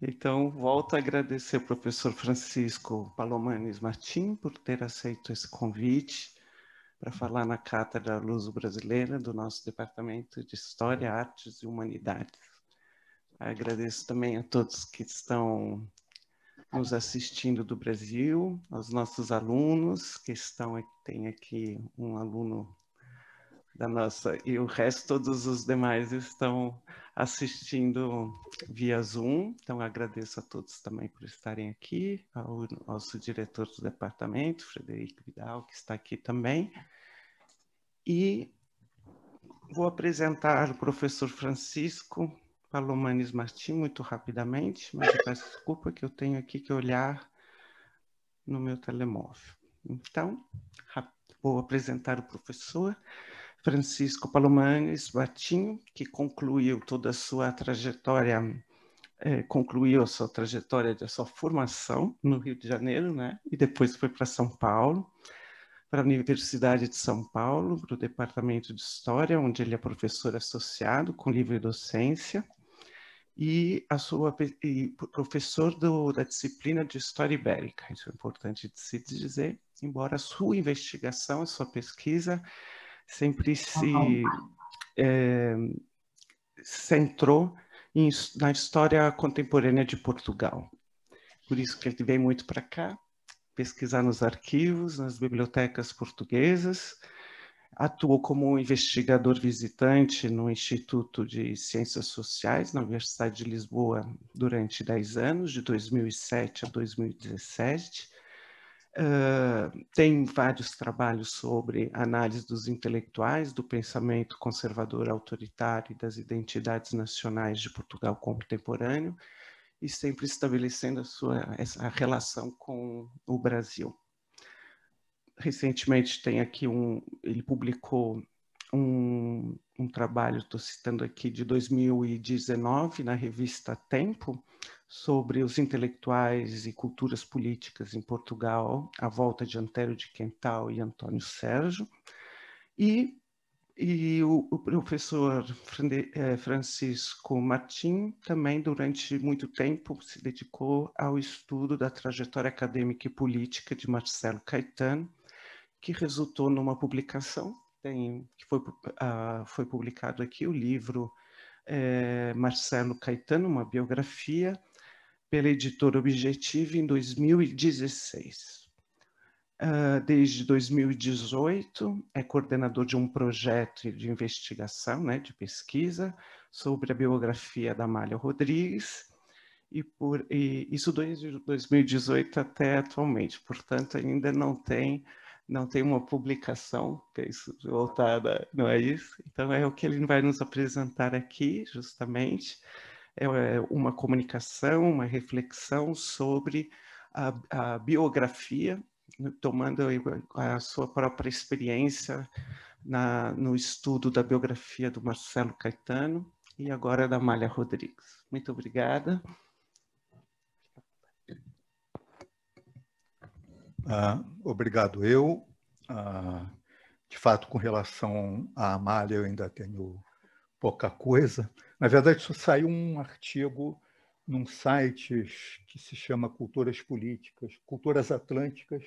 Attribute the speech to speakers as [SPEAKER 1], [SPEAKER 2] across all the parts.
[SPEAKER 1] Então, volto a agradecer ao professor Francisco Palomanes Martim por ter aceito esse convite para falar na Cátedra Luso-Brasileira do nosso Departamento de História, Artes e Humanidades. Agradeço também a todos que estão nos assistindo do Brasil, aos nossos alunos, que tem aqui um aluno da nossa, e o resto, todos os demais estão assistindo via Zoom, então agradeço a todos também por estarem aqui, ao nosso diretor do departamento, Frederico Vidal, que está aqui também, e vou apresentar o professor Francisco Palomanes Martim muito rapidamente, mas eu peço desculpa que eu tenho aqui que olhar no meu telemóvel. Então, vou apresentar o professor Francisco Palomanes Martim, que concluiu toda a sua trajetória, concluiu a sua trajetória de sua formação no Rio de Janeiro, né? E depois foi para São Paulo, para a Universidade de São Paulo, para o Departamento de História, onde ele é professor associado com livre docência, e professor da disciplina de História Ibérica. Isso é importante de se dizer, embora a sua investigação, a sua pesquisa sempre se centrou na história contemporânea de Portugal. Por isso que ele veio muito para cá, pesquisar nos arquivos, nas bibliotecas portuguesas, atuou como investigador visitante no Instituto de Ciências Sociais, na Universidade de Lisboa, durante 10 anos, de 2007 a 2017. Tem vários trabalhos sobre análise dos intelectuais, do pensamento conservador autoritário e das identidades nacionais de Portugal contemporâneo, e sempre estabelecendo essa relação com o Brasil. Recentemente tem aqui ele publicou um trabalho, estou citando aqui, de 2019, na revista Tempo, sobre os intelectuais e culturas políticas em Portugal, à volta de Antério de Quental e Antônio Sérgio. E o professor Francisco Martim também, durante muito tempo, se dedicou ao estudo da trajetória acadêmica e política de Marcelo Caetano, que resultou numa publicação, que foi publicado aqui, o livro Marcelo Caetano, uma biografia, pela editora Objetiva, em 2016. Desde 2018, é coordenador de um projeto de investigação, né, de pesquisa, sobre a biografia da Amália Rodrigues, e isso desde 2018 até atualmente. Portanto, ainda não tem uma publicação voltada, não é isso? Então, é o que ele vai nos apresentar aqui, justamente, é uma comunicação, uma reflexão sobre a biografia, tomando a sua própria experiência no estudo da biografia do Marcelo Caetano e agora da Amália Rodrigues. Muito obrigada.
[SPEAKER 2] Obrigado. De fato, com relação à Amália, eu ainda tenho pouca coisa. Na verdade, só saiu um artigo num site que se chama Culturas Políticas, Culturas Atlânticas,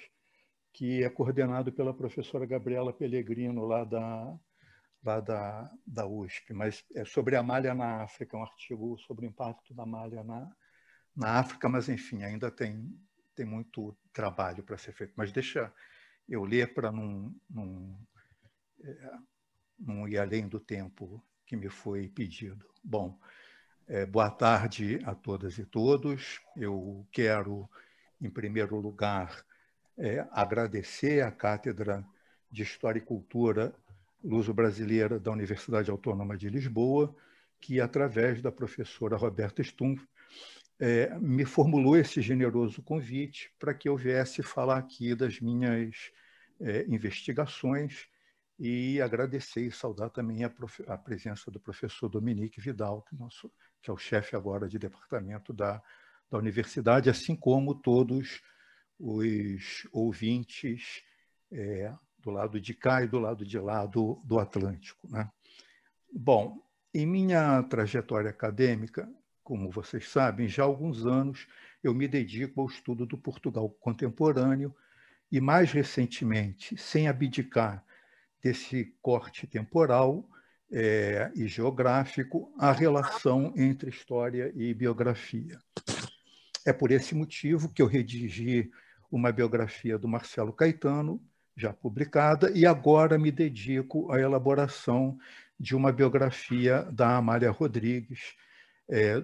[SPEAKER 2] que é coordenado pela professora Gabriela Pellegrino, lá da USP, mas é sobre a Amália na África, um artigo sobre o impacto da Amália na África, mas, enfim, ainda tem muito trabalho para ser feito. Mas deixa eu ler para não ir além do tempo que me foi pedido. Bom, boa tarde a todas e todos. Eu quero, em primeiro lugar, agradecer à Cátedra de História e Cultura Luso-Brasileira da Universidade Autônoma de Lisboa, que, através da professora Roberta Stumpf, me formulou esse generoso convite para que eu viesse falar aqui das minhas investigações e agradecer e saudar também a presença do professor Dominique Vidal, que é o chefe agora de departamento da universidade, assim como todos os ouvintes do lado de cá e do lado de lá do Atlântico, né? Bom, em minha trajetória acadêmica, como vocês sabem, já há alguns anos eu me dedico ao estudo do Portugal contemporâneo e, mais recentemente, sem abdicar desse corte temporal e geográfico, a relação entre história e biografia. É por esse motivo que eu redigi uma biografia do Marcelo Caetano, já publicada, e agora me dedico à elaboração de uma biografia da Amália Rodrigues,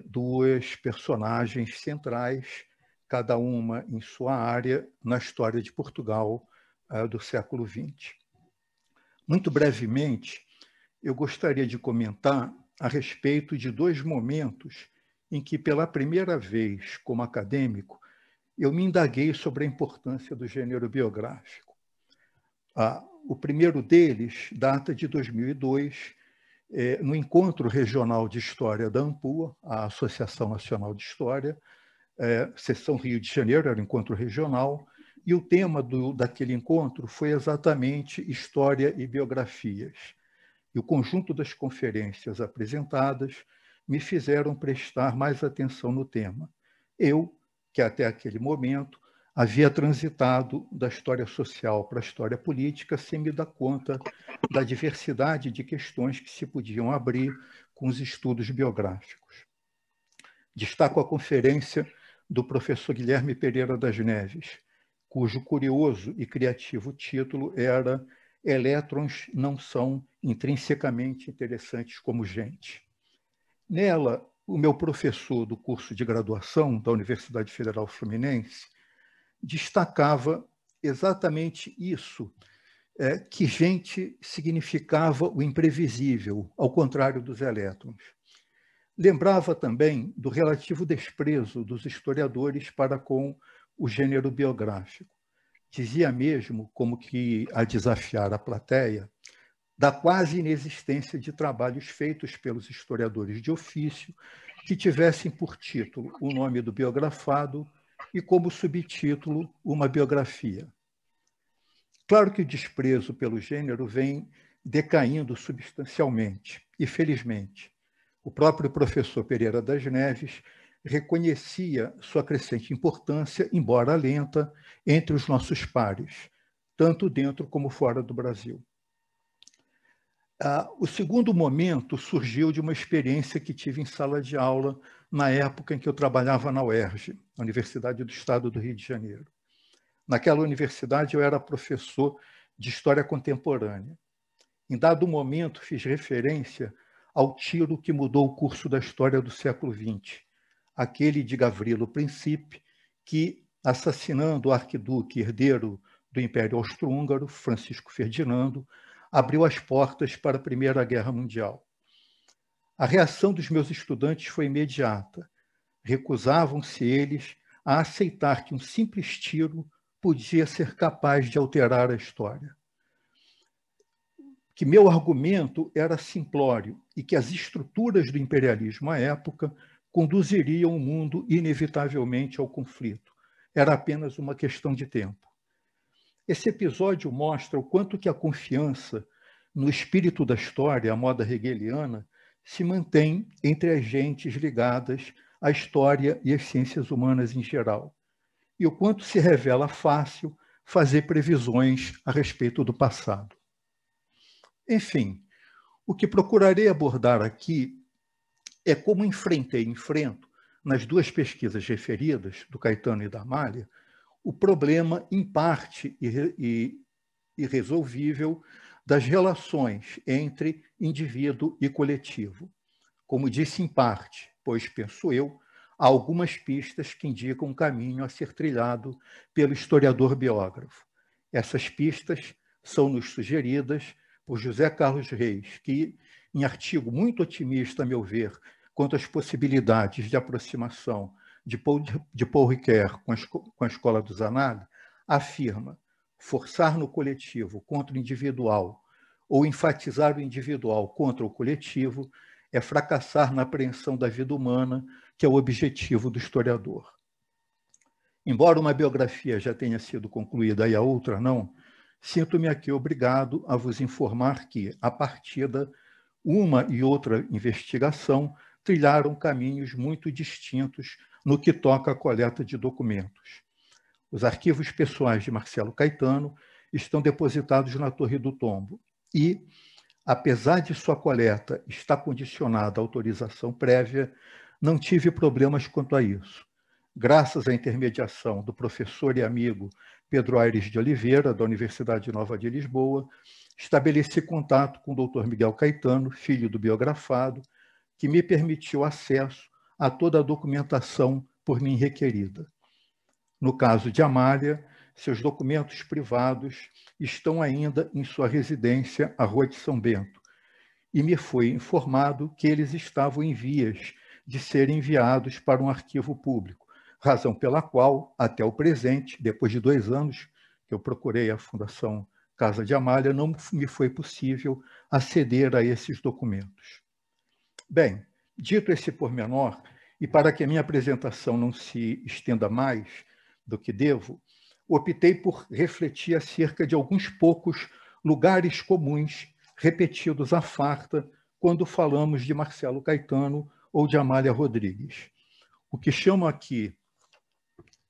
[SPEAKER 2] duas personagens centrais, cada uma em sua área, na história de Portugal do século XX. Muito brevemente, eu gostaria de comentar a respeito de dois momentos em que, pela primeira vez como acadêmico, eu me indaguei sobre a importância do gênero biográfico. O primeiro deles data de 2002, no Encontro Regional de História da ANPUA, a Associação Nacional de História, seção Rio de Janeiro, era o encontro regional, e o tema daquele encontro foi exatamente História e Biografias. E o conjunto das conferências apresentadas me fizeram prestar mais atenção no tema. Eu, que até aquele momento havia transitado da história social para a história política sem me dar conta da diversidade de questões que se podiam abrir com os estudos biográficos. Destaco a conferência do professor Guilherme Pereira das Neves, cujo curioso e criativo título era Elétrons não são intrinsecamente interessantes como gente. Nela, o meu professor do curso de graduação da Universidade Federal Fluminense destacava exatamente isso, que gente significava o imprevisível, ao contrário dos elétrons. Lembrava também do relativo desprezo dos historiadores para com o gênero biográfico. Dizia mesmo, como que a desafiar a plateia, da quase inexistência de trabalhos feitos pelos historiadores de ofício que tivessem por título o nome do biografado e como subtítulo uma biografia. Claro que o desprezo pelo gênero vem decaindo substancialmente, e felizmente. O próprio professor Pereira das Neves reconhecia sua crescente importância, embora lenta, entre os nossos pares, tanto dentro como fora do Brasil. O segundo momento surgiu de uma experiência que tive em sala de aula na época em que eu trabalhava na UERJ, a Universidade do Estado do Rio de Janeiro. Naquela universidade eu era professor de História Contemporânea. Em dado momento fiz referência ao tiro que mudou o curso da história do século XX, aquele de Gavrilo Princip, que, assassinando o arquiduque herdeiro do Império Austro-Húngaro, Francisco Ferdinando, abriu as portas para a Primeira Guerra Mundial. A reação dos meus estudantes foi imediata. Recusavam-se eles a aceitar que um simples tiro podia ser capaz de alterar a história. Que meu argumento era simplório e que as estruturas do imperialismo à época conduziriam o mundo inevitavelmente ao conflito. Era apenas uma questão de tempo. Esse episódio mostra o quanto que a confiança no espírito da história, a moda hegeliana, se mantém entre as gentes ligadas à história e às ciências humanas em geral, e o quanto se revela fácil fazer previsões a respeito do passado. Enfim, o que procurarei abordar aqui é como enfrento, nas duas pesquisas referidas, do Caetano e da Amália, o problema, em parte irresolvível, das relações entre indivíduo e coletivo. Como disse, em parte, pois, penso eu, há algumas pistas que indicam um caminho a ser trilhado pelo historiador biógrafo. Essas pistas são-nos sugeridas por José Carlos Reis, que, em artigo muito otimista, a meu ver, quanto às possibilidades de aproximação de Paul Ricoeur com a escola do Zanardi, afirma: forçar no coletivo contra o individual ou enfatizar o individual contra o coletivo é fracassar na apreensão da vida humana, que é o objetivo do historiador. Embora uma biografia já tenha sido concluída e a outra não, sinto-me aqui obrigado a vos informar que, a partir de uma e outra investigação, trilharam caminhos muito distintos no que toca à coleta de documentos. Os arquivos pessoais de Marcelo Caetano estão depositados na Torre do Tombo e, apesar de sua coleta estar condicionada à autorização prévia, não tive problemas quanto a isso. Graças à intermediação do professor e amigo Pedro Aires de Oliveira, da Universidade Nova de Lisboa, estabeleci contato com o Dr. Miguel Caetano, filho do biografado, que me permitiu acesso a toda a documentação por mim requerida. No caso de Amália, seus documentos privados estão ainda em sua residência, à Rua de São Bento, e me foi informado que eles estavam em vias de serem enviados para um arquivo público, razão pela qual, até o presente, depois de 2 anos que eu procurei a Fundação Casa de Amália, não me foi possível aceder a esses documentos. Bem, dito esse pormenor, e para que a minha apresentação não se estenda mais do que devo, optei por refletir acerca de alguns poucos lugares comuns repetidos à farta quando falamos de Marcelo Caetano ou de Amália Rodrigues. O que chamo aqui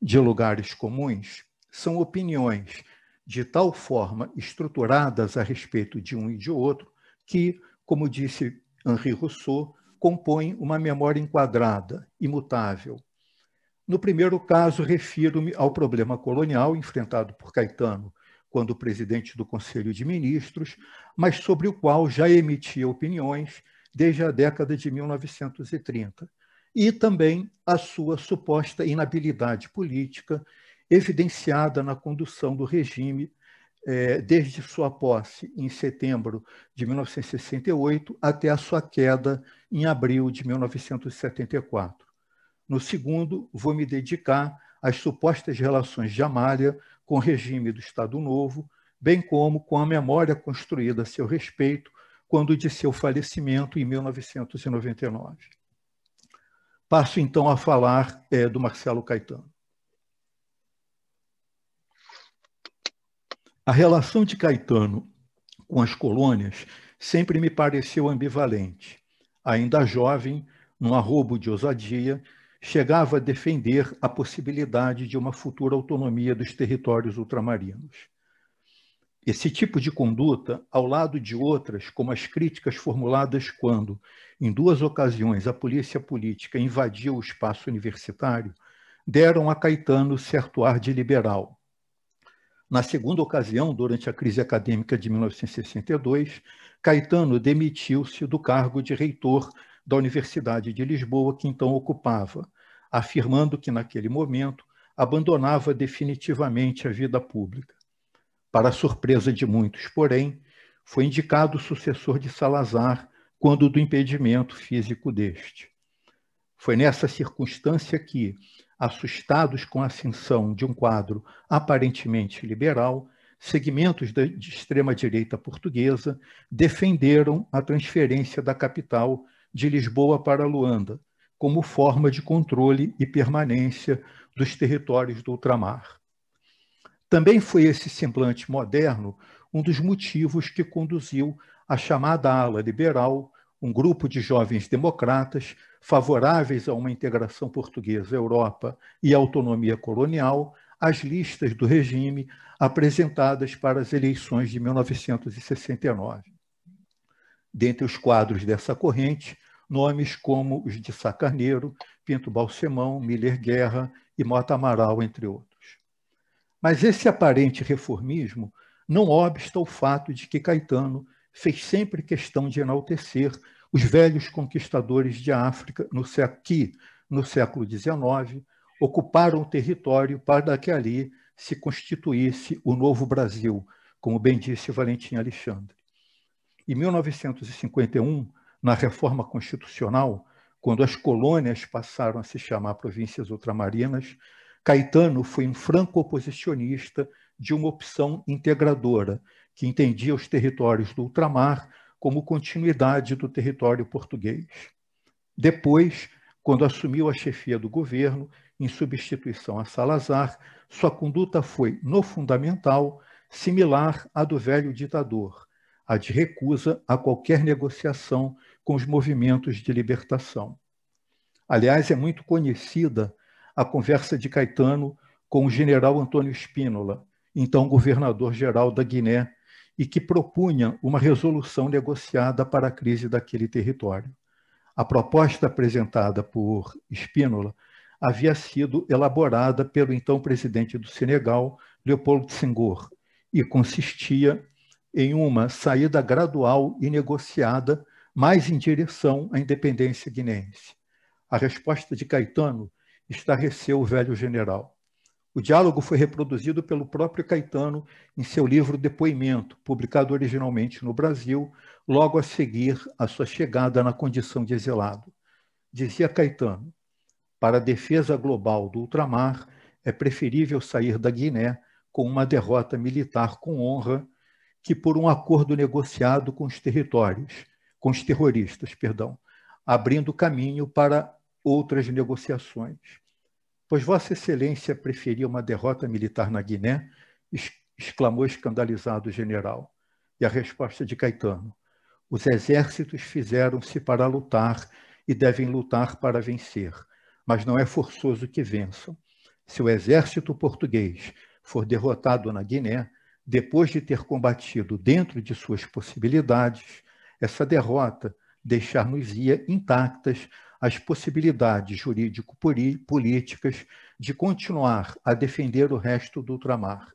[SPEAKER 2] de lugares comuns são opiniões de tal forma estruturadas a respeito de um e de outro que, como disse Henri Rousseau, compõem uma memória enquadrada, imutável. No primeiro caso, refiro-me ao problema colonial enfrentado por Caetano quando presidente do Conselho de Ministros, mas sobre o qual já emitia opiniões desde a década de 1930, e também a sua suposta inabilidade política, evidenciada na condução do regime desde sua posse em setembro de 1968 até a sua queda em abril de 1974. No segundo, vou me dedicar às supostas relações de Amália com o regime do Estado Novo, bem como com a memória construída a seu respeito quando de seu falecimento em 1999. Passo, então, a falar do Marcelo Caetano. A relação de Caetano com as colônias sempre me pareceu ambivalente. Ainda jovem, num arrobo de ousadia, chegava a defender a possibilidade de uma futura autonomia dos territórios ultramarinos. Esse tipo de conduta, ao lado de outras, como as críticas formuladas quando, em 2 ocasiões, a polícia política invadiu o espaço universitário, deram a Caetano certo ar de liberal. Na segunda ocasião, durante a crise acadêmica de 1962, Caetano demitiu-se do cargo de reitor da Universidade de Lisboa, que então ocupava, afirmando que, naquele momento, abandonava definitivamente a vida pública. Para a surpresa de muitos, porém, foi indicado sucessor de Salazar quando do impedimento físico deste. Foi nessa circunstância que, assustados com a ascensão de um quadro aparentemente liberal, segmentos de extrema-direita portuguesa defenderam a transferência da capital de Lisboa para Luanda, como forma de controle e permanência dos territórios do ultramar. Também foi esse semblante moderno um dos motivos que conduziu a chamada ala liberal, um grupo de jovens democratas favoráveis a uma integração portuguesa à Europa e à autonomia colonial, às listas do regime apresentadas para as eleições de 1969. Dentre os quadros dessa corrente, nomes como os de Sá Carneiro, Pinto Balsemão, Miller Guerra e Mota Amaral, entre outros. Mas esse aparente reformismo não obsta o fato de que Caetano fez sempre questão de enaltecer os velhos conquistadores de África que, no século XIX, ocuparam o território para que ali se constituísse o novo Brasil, como bem disse Valentim Alexandre. Em 1951, na reforma constitucional, quando as colônias passaram a se chamar províncias ultramarinas, Caetano foi um franco oposicionista de uma opção integradora, que entendia os territórios do ultramar como continuidade do território português. Depois, quando assumiu a chefia do governo, em substituição a Salazar, sua conduta foi, no fundamental, similar à do velho ditador, a de recusa a qualquer negociação com os movimentos de libertação. Aliás, é muito conhecida a conversa de Caetano com o general Antônio Spínola, então governador-geral da Guiné, e que propunha uma resolução negociada para a crise daquele território. A proposta apresentada por Spínola havia sido elaborada pelo então presidente do Senegal, Leopoldo Senghor, e consistia em uma saída gradual e negociada, mais em direção à independência guineense. A resposta de Caetano estarreceu o velho general. O diálogo foi reproduzido pelo próprio Caetano em seu livro Depoimento, publicado originalmente no Brasil, logo a seguir à sua chegada na condição de exilado. Dizia Caetano: para a defesa global do ultramar, é preferível sair da Guiné com uma derrota militar com honra que por um acordo negociado com os terroristas, abrindo caminho para outras negociações. Pois Vossa Excelência preferia uma derrota militar na Guiné? Exclamou escandalizado o general. E a resposta de Caetano: os exércitos fizeram-se para lutar e devem lutar para vencer, mas não é forçoso que vençam. Se o exército português for derrotado na Guiné, depois de ter combatido dentro de suas possibilidades, essa derrota deixar-nos-ia intactas as possibilidades jurídico-políticas de continuar a defender o resto do ultramar.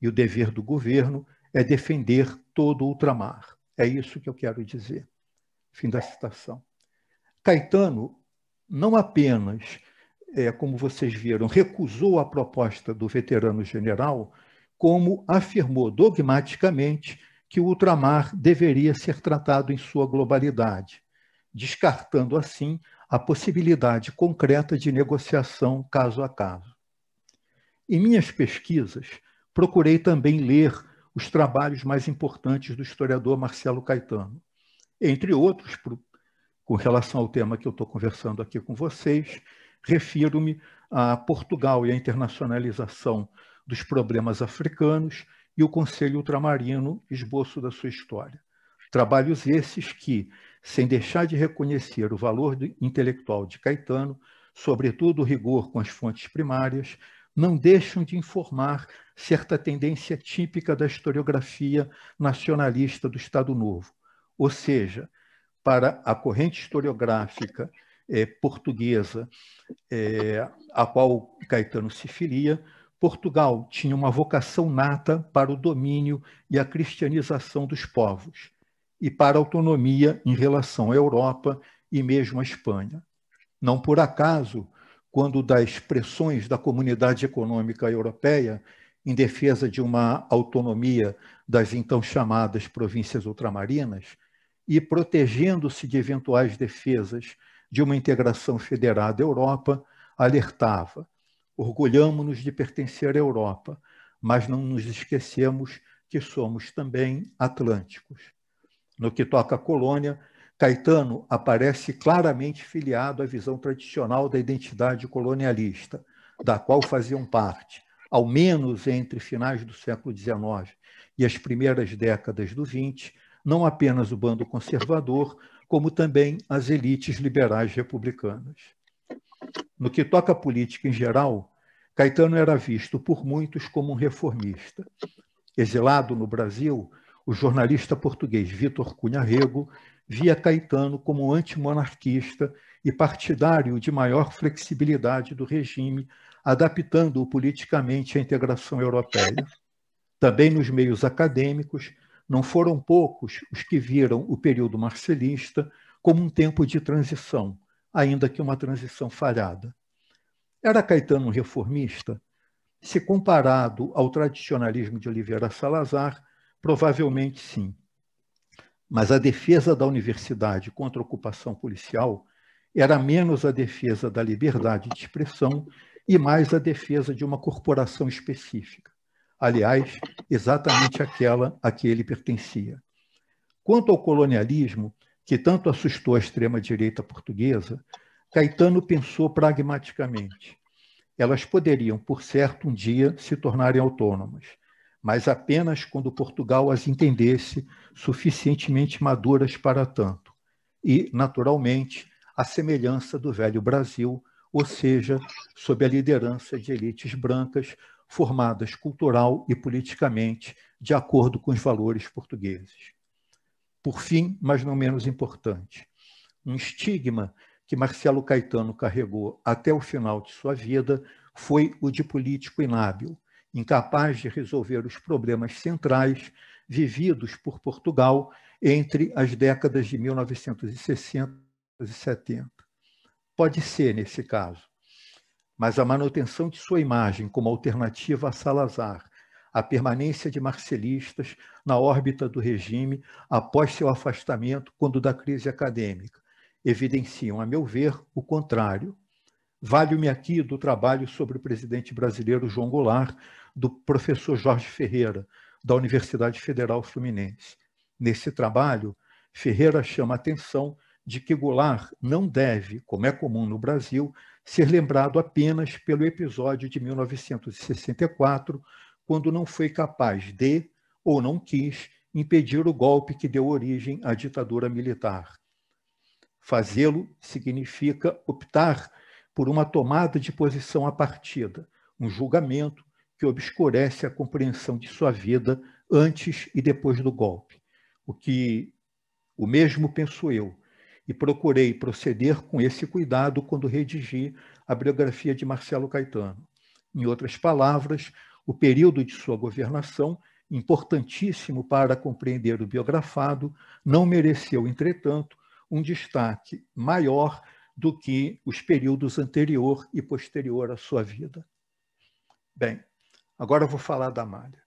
[SPEAKER 2] E o dever do governo é defender todo o ultramar. É isso que eu quero dizer. Fim da citação. Caetano não apenas, como vocês viram, recusou a proposta do veterano general, como afirmou dogmaticamente que o ultramar deveria ser tratado em sua globalidade, descartando assim a possibilidade concreta de negociação caso a caso. Em minhas pesquisas, procurei também ler os trabalhos mais importantes do historiador Marcelo Caetano. Entre outros, com relação ao tema que eu estou conversando aqui com vocês, refiro-me a Portugal e a internacionalização dos problemas africanos e o Conselho Ultramarino, esboço da sua história. Trabalhos esses que, sem deixar de reconhecer o valor intelectual de Caetano, sobretudo o rigor com as fontes primárias, não deixam de informar certa tendência típica da historiografia nacionalista do Estado Novo, ou seja, para a corrente historiográfica portuguesa a qual Caetano se filia, Portugal tinha uma vocação nata para o domínio e a cristianização dos povos e para a autonomia em relação à Europa e mesmo à Espanha. Não por acaso, quando das pressões da comunidade econômica europeia em defesa de uma autonomia das então chamadas províncias ultramarinas e protegendo-se de eventuais defesas de uma integração federada à Europa, alertava: orgulhamo-nos de pertencer à Europa, mas não nos esquecemos que somos também atlânticos. No que toca à colônia, Caetano aparece claramente filiado à visão tradicional da identidade colonialista, da qual faziam parte, ao menos entre finais do século XIX e as primeiras décadas do XX, não apenas o bando conservador, como também as elites liberais republicanas. No que toca à política em geral, Caetano era visto por muitos como um reformista. Exilado no Brasil, o jornalista português Vítor Cunha Rego via Caetano como um antimonarquista e partidário de maior flexibilidade do regime, adaptando-o politicamente à integração europeia. Também nos meios acadêmicos, não foram poucos os que viram o período marcelista como um tempo de transição, ainda que uma transição falhada. Era Caetano um reformista? Se comparado ao tradicionalismo de Oliveira Salazar, provavelmente sim. Mas a defesa da universidade contra a ocupação policial era menos a defesa da liberdade de expressão e mais a defesa de uma corporação específica. Aliás, exatamente aquela a que ele pertencia. Quanto ao colonialismo, que tanto assustou a extrema-direita portuguesa, Caetano pensou pragmaticamente. Elas poderiam, por certo, um dia se tornarem autônomas, mas apenas quando Portugal as entendesse suficientemente maduras para tanto. E, naturalmente, à semelhança do velho Brasil, ou seja, sob a liderança de elites brancas formadas cultural e politicamente de acordo com os valores portugueses. Por fim, mas não menos importante, um estigma que Marcelo Caetano carregou até o final de sua vida foi o de político inábil, incapaz de resolver os problemas centrais vividos por Portugal entre as décadas de 1960 e 70. Pode ser nesse caso, mas a manutenção de sua imagem como alternativa a Salazar, a permanência de marcelistas na órbita do regime após seu afastamento quando da crise acadêmica, evidenciam, a meu ver, o contrário. Valho-me aqui do trabalho sobre o presidente brasileiro João Goulart, do professor Jorge Ferreira, da Universidade Federal Fluminense. Nesse trabalho, Ferreira chama a atenção de que Goulart não deve, como é comum no Brasil, ser lembrado apenas pelo episódio de 1964, quando não foi capaz de, ou não quis, impedir o golpe que deu origem à ditadura militar. Fazê-lo significa optar por uma tomada de posição à partida, um julgamento que obscurece a compreensão de sua vida antes e depois do golpe. O mesmo penso eu, e procurei proceder com esse cuidado quando redigi a biografia de Marcelo Caetano. Em outras palavras, o período de sua governação, importantíssimo para compreender o biografado, não mereceu, entretanto, um destaque maior do que os períodos anterior e posterior à sua vida. Bem, agora eu vou falar da Amália.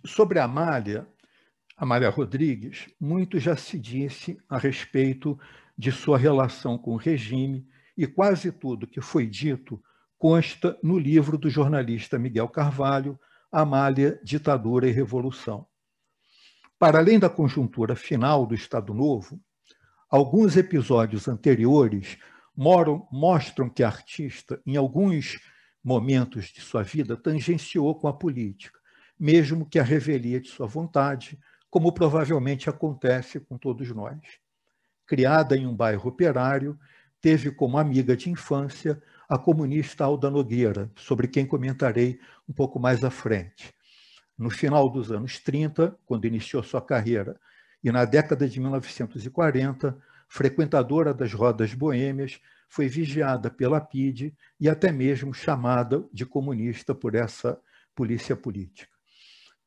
[SPEAKER 2] Sobre a Amália Rodrigues, muito já se disse a respeito de sua relação com o regime e quase tudo que foi dito consta no livro do jornalista Miguel Carvalho, Amália, Ditadura e Revolução. Para além da conjuntura final do Estado Novo, alguns episódios anteriores mostram que a artista, em alguns momentos de sua vida, tangenciou com a política, mesmo que a revelia de sua vontade, como provavelmente acontece com todos nós. Criada em um bairro operário, teve como amiga de infância a comunista Alda Nogueira, sobre quem comentarei um pouco mais à frente. No final dos anos 30, quando iniciou sua carreira, e na década de 1940, frequentadora das rodas boêmias, foi vigiada pela PIDE e até mesmo chamada de comunista por essa polícia política.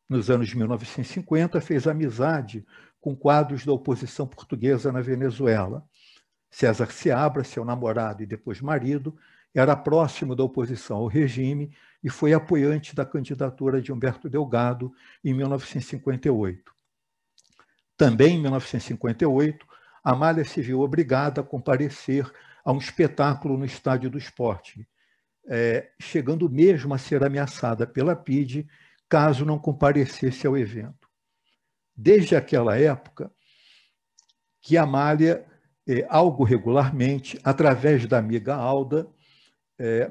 [SPEAKER 2] Nos anos 1950, fez amizade com quadros da oposição portuguesa na Venezuela. César Seabra, seu namorado e depois marido, era próximo da oposição ao regime e foi apoiante da candidatura de Humberto Delgado em 1958. Também em 1958, Amália se viu obrigada a comparecer a um espetáculo no Estádio do Esporte, chegando mesmo a ser ameaçada pela PIDE caso não comparecesse ao evento. Desde aquela época, que Amália, algo regularmente, através da amiga Alda,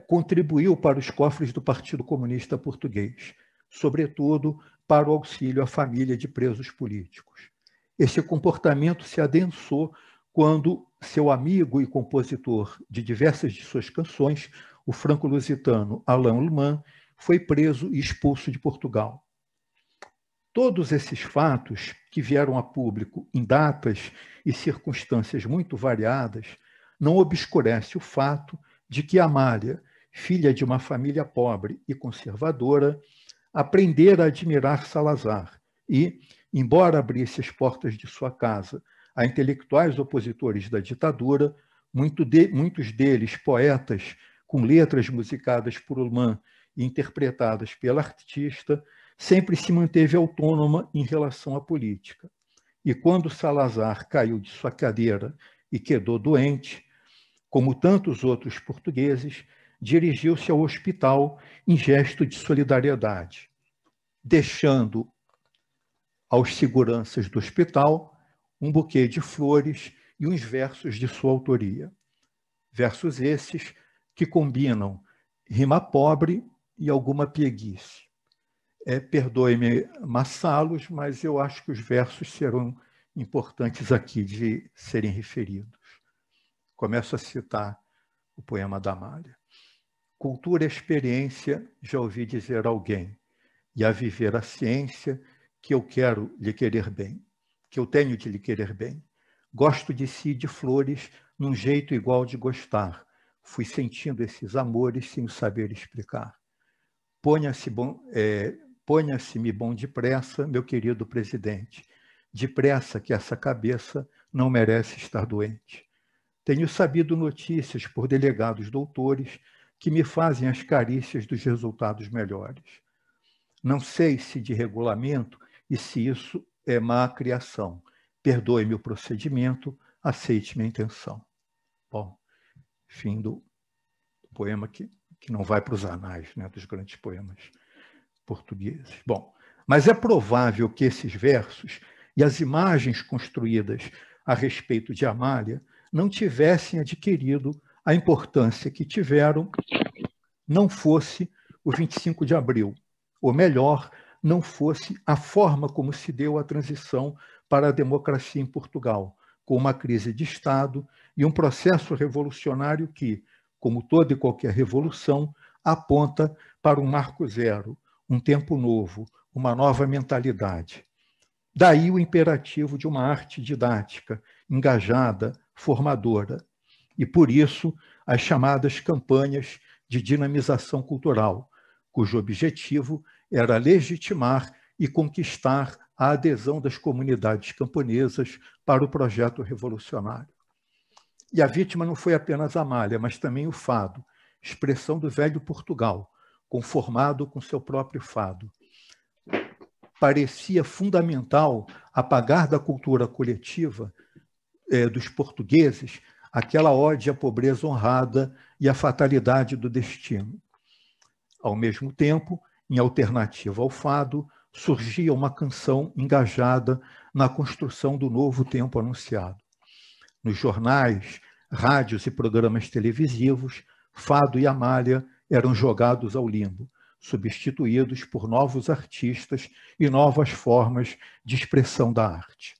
[SPEAKER 2] contribuiu para os cofres do Partido Comunista Português, sobretudo para o auxílio à família de presos políticos. Esse comportamento se adensou quando seu amigo e compositor de diversas de suas canções, o franco-lusitano Alain Ullmann, foi preso e expulso de Portugal. Todos esses fatos, que vieram a público em datas e circunstâncias muito variadas, não obscurece o fato de que Amália, filha de uma família pobre e conservadora, aprendera a admirar Salazar e, embora abrisse as portas de sua casa a intelectuais opositores da ditadura, muitos deles poetas com letras musicadas por Ullmann e interpretadas pela artista, sempre se manteve autônoma em relação à política. E quando Salazar caiu de sua cadeira e quedou doente, como tantos outros portugueses, dirigiu-se ao hospital em gesto de solidariedade, deixando aos seguranças do hospital um buquê de flores e uns versos de sua autoria. Versos esses que combinam rima pobre e alguma pieguice. Perdoe-me amassá-los, mas eu acho que os versos serão importantes aqui de serem referidos. Começo a citar o poema da Amália. Cultura é experiência, já ouvi dizer alguém, e a viver a ciência que eu quero lhe querer bem, que eu tenho de lhe querer bem. Gosto de si, de flores, num jeito igual de gostar. Fui sentindo esses amores sem o saber explicar. Ponha-se-me bom depressa, meu querido presidente. Depressa que essa cabeça não merece estar doente. Tenho sabido notícias por delegados doutores que me fazem as carícias dos resultados melhores. Não sei se de regulamento e se isso é má criação. Perdoe-me o procedimento, aceite minha intenção. Bom, fim do poema que não vai para os anais, né, dos grandes poemas portugueses. Bom, mas é provável que esses versos e as imagens construídas a respeito de Amália não tivessem adquirido a importância que tiveram, não fosse o 25 de abril, ou melhor, não fosse a forma como se deu a transição para a democracia em Portugal, com uma crise de Estado e um processo revolucionário que, como toda e qualquer revolução, aponta para um marco zero, um tempo novo, uma nova mentalidade. Daí o imperativo de uma arte didática, engajada, formadora, e por isso as chamadas campanhas de dinamização cultural, cujo objetivo era legitimar e conquistar a adesão das comunidades camponesas para o projeto revolucionário. E a vítima não foi apenas Amália, mas também o fado, expressão do velho Portugal, conformado com seu próprio fado. Parecia fundamental apagar da cultura coletiva dos portugueses aquela ode à pobreza honrada e à fatalidade do destino. Ao mesmo tempo, em alternativa ao fado, surgia uma canção engajada na construção do novo tempo anunciado. Nos jornais, rádios e programas televisivos, fado e Amália eram jogados ao limbo, substituídos por novos artistas e novas formas de expressão da arte.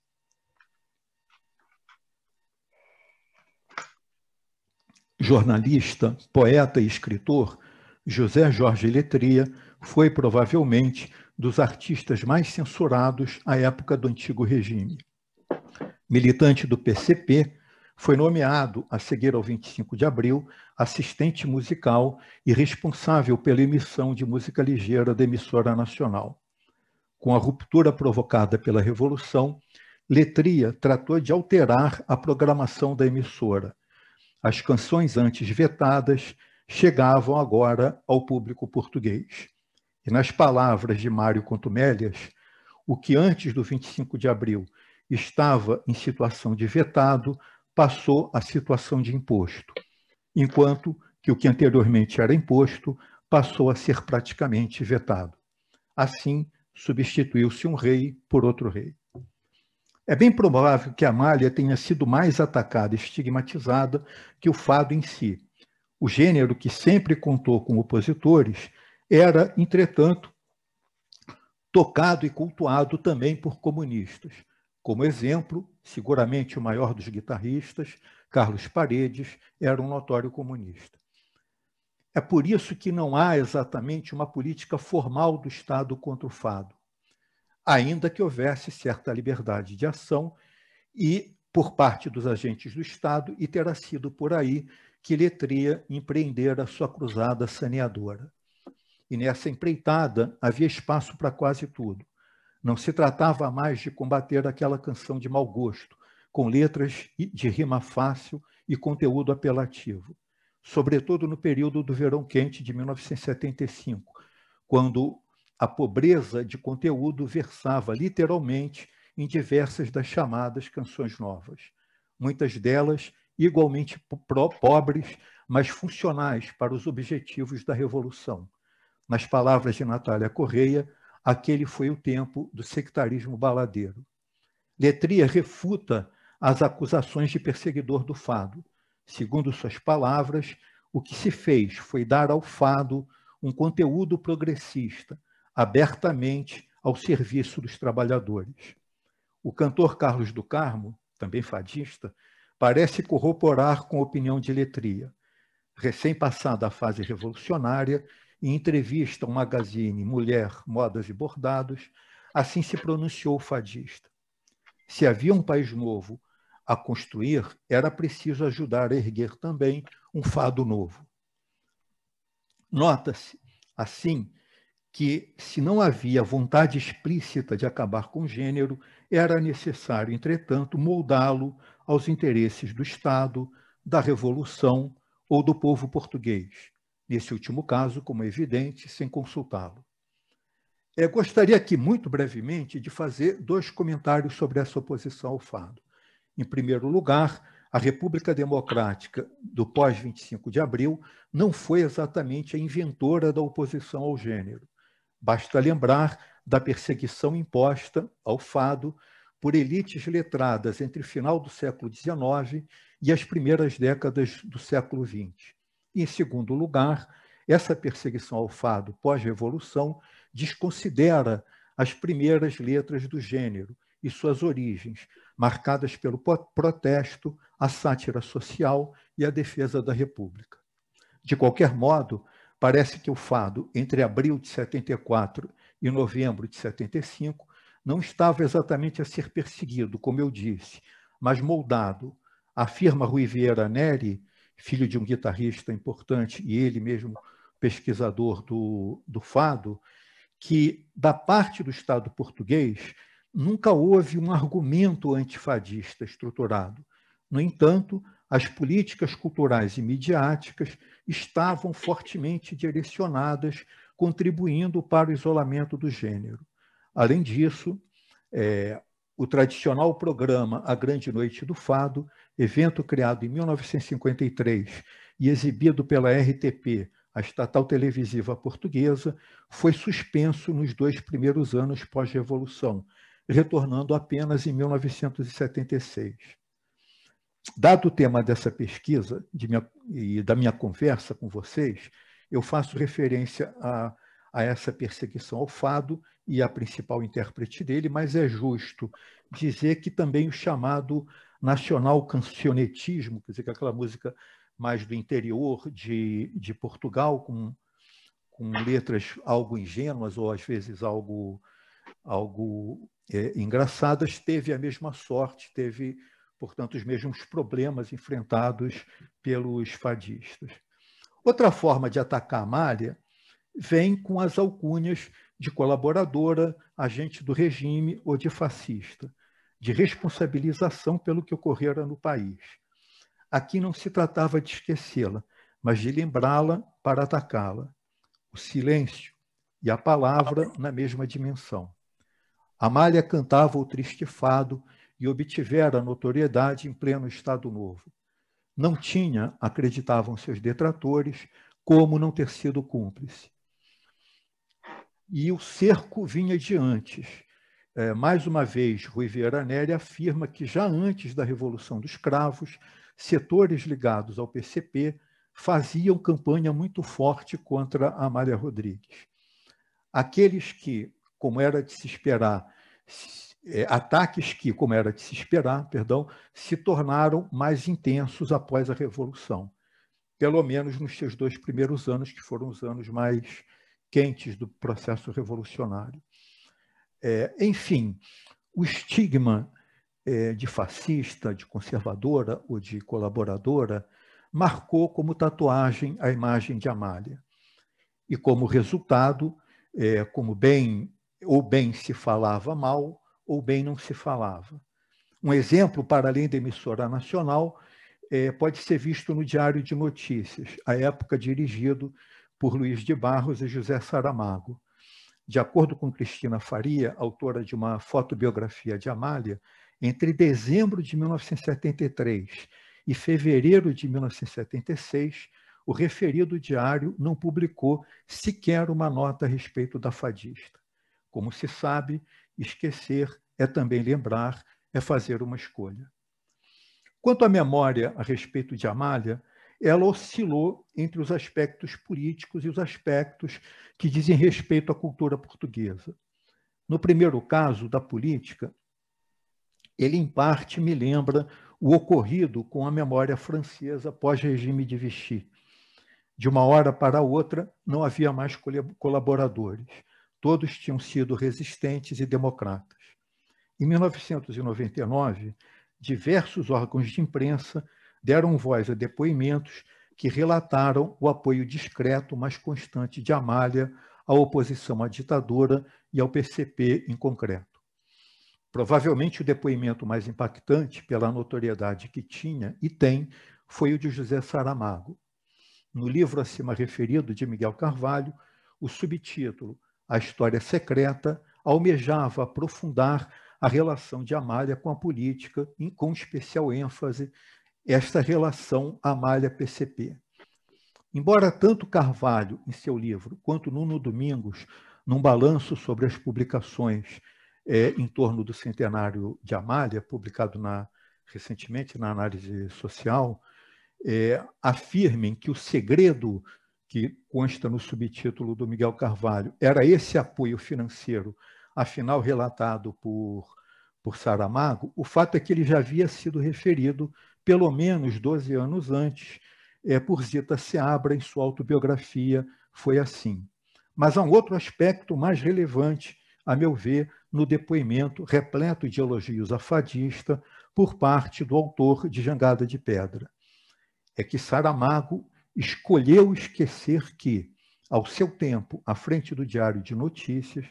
[SPEAKER 2] Jornalista, poeta e escritor, José Jorge Letria foi provavelmente dos artistas mais censurados à época do antigo regime. Militante do PCP, foi nomeado, a seguir ao 25 de abril, assistente musical e responsável pela emissão de música ligeira da emissora nacional. Com a ruptura provocada pela Revolução, Letria tratou de alterar a programação da emissora. As canções antes vetadas chegavam agora ao público português. E nas palavras de Mário Contumélias, o que antes do 25 de abril estava em situação de vetado passou à situação de imposto, enquanto que o que anteriormente era imposto passou a ser praticamente vetado. Assim, substituiu-se um rei por outro rei. É bem provável que Amália tenha sido mais atacada e estigmatizada que o fado em si. O gênero, que sempre contou com opositores, era, entretanto, tocado e cultuado também por comunistas. Como exemplo, seguramente o maior dos guitarristas, Carlos Paredes, era um notório comunista. É por isso que não há exatamente uma política formal do Estado contra o fado, ainda que houvesse certa liberdade de ação e por parte dos agentes do Estado, e terá sido por aí que Letria empreendera sua cruzada saneadora. E nessa empreitada havia espaço para quase tudo. Não se tratava mais de combater aquela canção de mau gosto, com letras de rima fácil e conteúdo apelativo, sobretudo no período do Verão Quente de 1975, quando a pobreza de conteúdo versava literalmente em diversas das chamadas canções novas, muitas delas igualmente pobres, mas funcionais para os objetivos da Revolução. Nas palavras de Natália Correia, aquele foi o tempo do sectarismo baladeiro. Letria refuta as acusações de perseguidor do fado. Segundo suas palavras, o que se fez foi dar ao fado um conteúdo progressista, abertamente ao serviço dos trabalhadores. O cantor Carlos do Carmo, também fadista, parece corroborar com a opinião de Letria. Recém-passada a fase revolucionária, em entrevista ao magazine Mulher, Modas e Bordados, assim se pronunciou o fadista. Se havia um país novo a construir, era preciso ajudar a erguer também um fado novo. Nota-se, assim, que, se não havia vontade explícita de acabar com o gênero, era necessário, entretanto, moldá-lo aos interesses do Estado, da Revolução ou do povo português. Nesse último caso, como é evidente, sem consultá-lo. Gostaria aqui, muito brevemente, de fazer 2 comentários sobre essa oposição ao fado. Em primeiro lugar, a República Democrática do pós-25 de abril não foi exatamente a inventora da oposição ao gênero. Basta lembrar da perseguição imposta ao fado por elites letradas entre o final do século XIX e as primeiras décadas do século XX. E, em segundo lugar, essa perseguição ao fado pós-revolução desconsidera as primeiras letras do gênero e suas origens, marcadas pelo protesto, a sátira social e a defesa da República. De qualquer modo, parece que o fado, entre abril de 74 e novembro de 75, não estava exatamente a ser perseguido, como eu disse, mas moldado. Afirma Rui Vieira Neri, filho de um guitarrista importante e ele mesmo pesquisador do fado, que, da parte do Estado português, nunca houve um argumento antifadista estruturado. No entanto, as políticas culturais e midiáticas estavam fortemente direcionadas, contribuindo para o isolamento do gênero. Além disso, o tradicional programa A Grande Noite do Fado, evento criado em 1953 e exibido pela RTP, a estatal televisiva portuguesa, foi suspenso nos 2 primeiros anos pós-revolução, retornando apenas em 1976. Dado o tema dessa pesquisa e da minha conversa com vocês, eu faço referência a essa perseguição ao fado e a principal intérprete dele, mas é justo dizer que também o chamado nacional cancionetismo, quer dizer, que é aquela música mais do interior de Portugal, com letras algo ingênuas ou às vezes algo engraçadas, teve a mesma sorte, teve, portanto, os mesmos problemas enfrentados pelos fadistas. Outra forma de atacar Amália vem com as alcunhas de colaboradora, agente do regime ou de fascista, de responsabilização pelo que ocorrera no país. Aqui não se tratava de esquecê-la, mas de lembrá-la para atacá-la. O silêncio e a palavra na mesma dimensão. Amália cantava o triste fado e obtivera notoriedade em pleno Estado Novo. Não tinha, acreditavam seus detratores, como não ter sido cúmplice. E o cerco vinha de antes. Mais uma vez, Rui Vieira Neri afirma que já antes da Revolução dos Cravos, setores ligados ao PCP faziam campanha muito forte contra Amália Rodrigues. Aqueles que, como era de se esperar, ataques que, como era de se esperar, se tornaram mais intensos após a Revolução, pelo menos nos seus 2 primeiros anos, que foram os anos mais quentes do processo revolucionário. Enfim, o estigma de fascista, de conservadora ou de colaboradora marcou como tatuagem a imagem de Amália. E como resultado, como bem se falava mal, ou bem não se falava. Um exemplo, para além da emissora nacional, pode ser visto no Diário de Notícias, à época dirigido por Luiz de Barros e José Saramago. De acordo com Cristina Faria, autora de uma fotobiografia de Amália, entre dezembro de 1973 e fevereiro de 1976, o referido diário não publicou sequer uma nota a respeito da fadista. Como se sabe, esquecer é também lembrar, é fazer uma escolha. Quanto à memória a respeito de Amália, ela oscilou entre os aspectos políticos e os aspectos que dizem respeito à cultura portuguesa. No primeiro caso, da política, ele, em parte, me lembra o ocorrido com a memória francesa pós-regime de Vichy. De uma hora para outra, não havia mais colaboradores. Todos tinham sido resistentes e democratas. Em 1999, diversos órgãos de imprensa deram voz a depoimentos que relataram o apoio discreto, mas constante de Amália à oposição à ditadura e ao PCP em concreto. Provavelmente o depoimento mais impactante, pela notoriedade que tinha e tem, foi o de José Saramago. No livro acima referido, de Miguel Carvalho, o subtítulo A História Secreta almejava aprofundar a relação de Amália com a política, com especial ênfase esta relação Amália-PCP. Embora tanto Carvalho, em seu livro, quanto Nuno Domingos, num balanço sobre as publicações em torno do centenário de Amália, publicado recentemente na Análise Social, afirmem que o segredo que consta no subtítulo do Miguel Carvalho era esse apoio financeiro, afinal relatado por Saramago, o fato é que ele já havia sido referido pelo menos 12 anos antes por Zita Seabra em sua autobiografia Foi Assim. Mas há um outro aspecto mais relevante, a meu ver, no depoimento repleto de elogios à fadista por parte do autor de Jangada de Pedra. É que Saramago escolheu esquecer que, ao seu tempo, à frente do Diário de Notícias,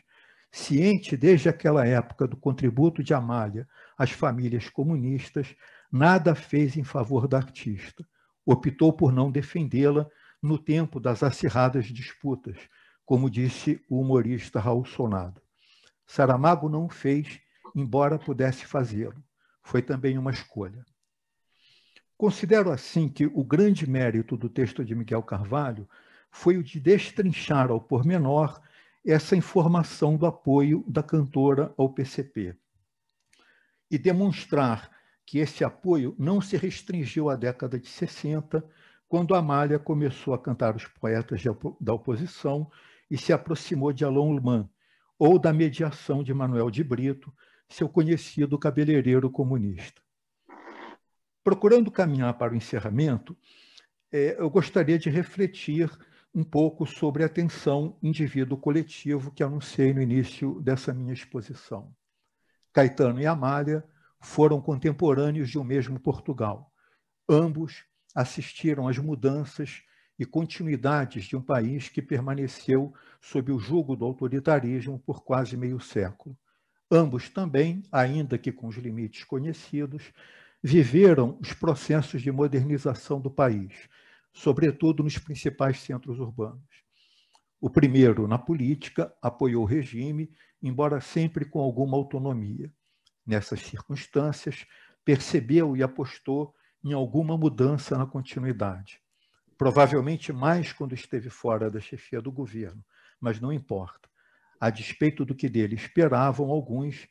[SPEAKER 2] ciente desde aquela época do contributo de Amália às famílias comunistas, nada fez em favor da artista. Optou por não defendê-la no tempo das acirradas disputas, como disse o humorista Raul Sonado. Saramago não o fez, embora pudesse fazê-lo. Foi também uma escolha. Considero assim que o grande mérito do texto de Miguel Carvalho foi o de destrinchar ao pormenor essa informação do apoio da cantora ao PCP e demonstrar que esse apoio não se restringiu à década de 60, quando Amália começou a cantar os poetas da oposição e se aproximou de Alain Ullmann, ou da mediação de Manuel de Brito, seu conhecido cabeleireiro comunista. Procurando caminhar para o encerramento, eu gostaria de refletir um pouco sobre a tensão indivíduo-coletivo que anunciei no início dessa minha exposição. Caetano e Amália foram contemporâneos de um mesmo Portugal. Ambos assistiram às mudanças e continuidades de um país que permaneceu sob o jugo do autoritarismo por quase meio século. Ambos também, ainda que com os limites conhecidos, viveram os processos de modernização do país, sobretudo nos principais centros urbanos. O primeiro, na política, apoiou o regime, embora sempre com alguma autonomia. Nessas circunstâncias, percebeu e apostou em alguma mudança na continuidade. Provavelmente mais quando esteve fora da chefia do governo, mas não importa. A despeito do que dele esperavam alguns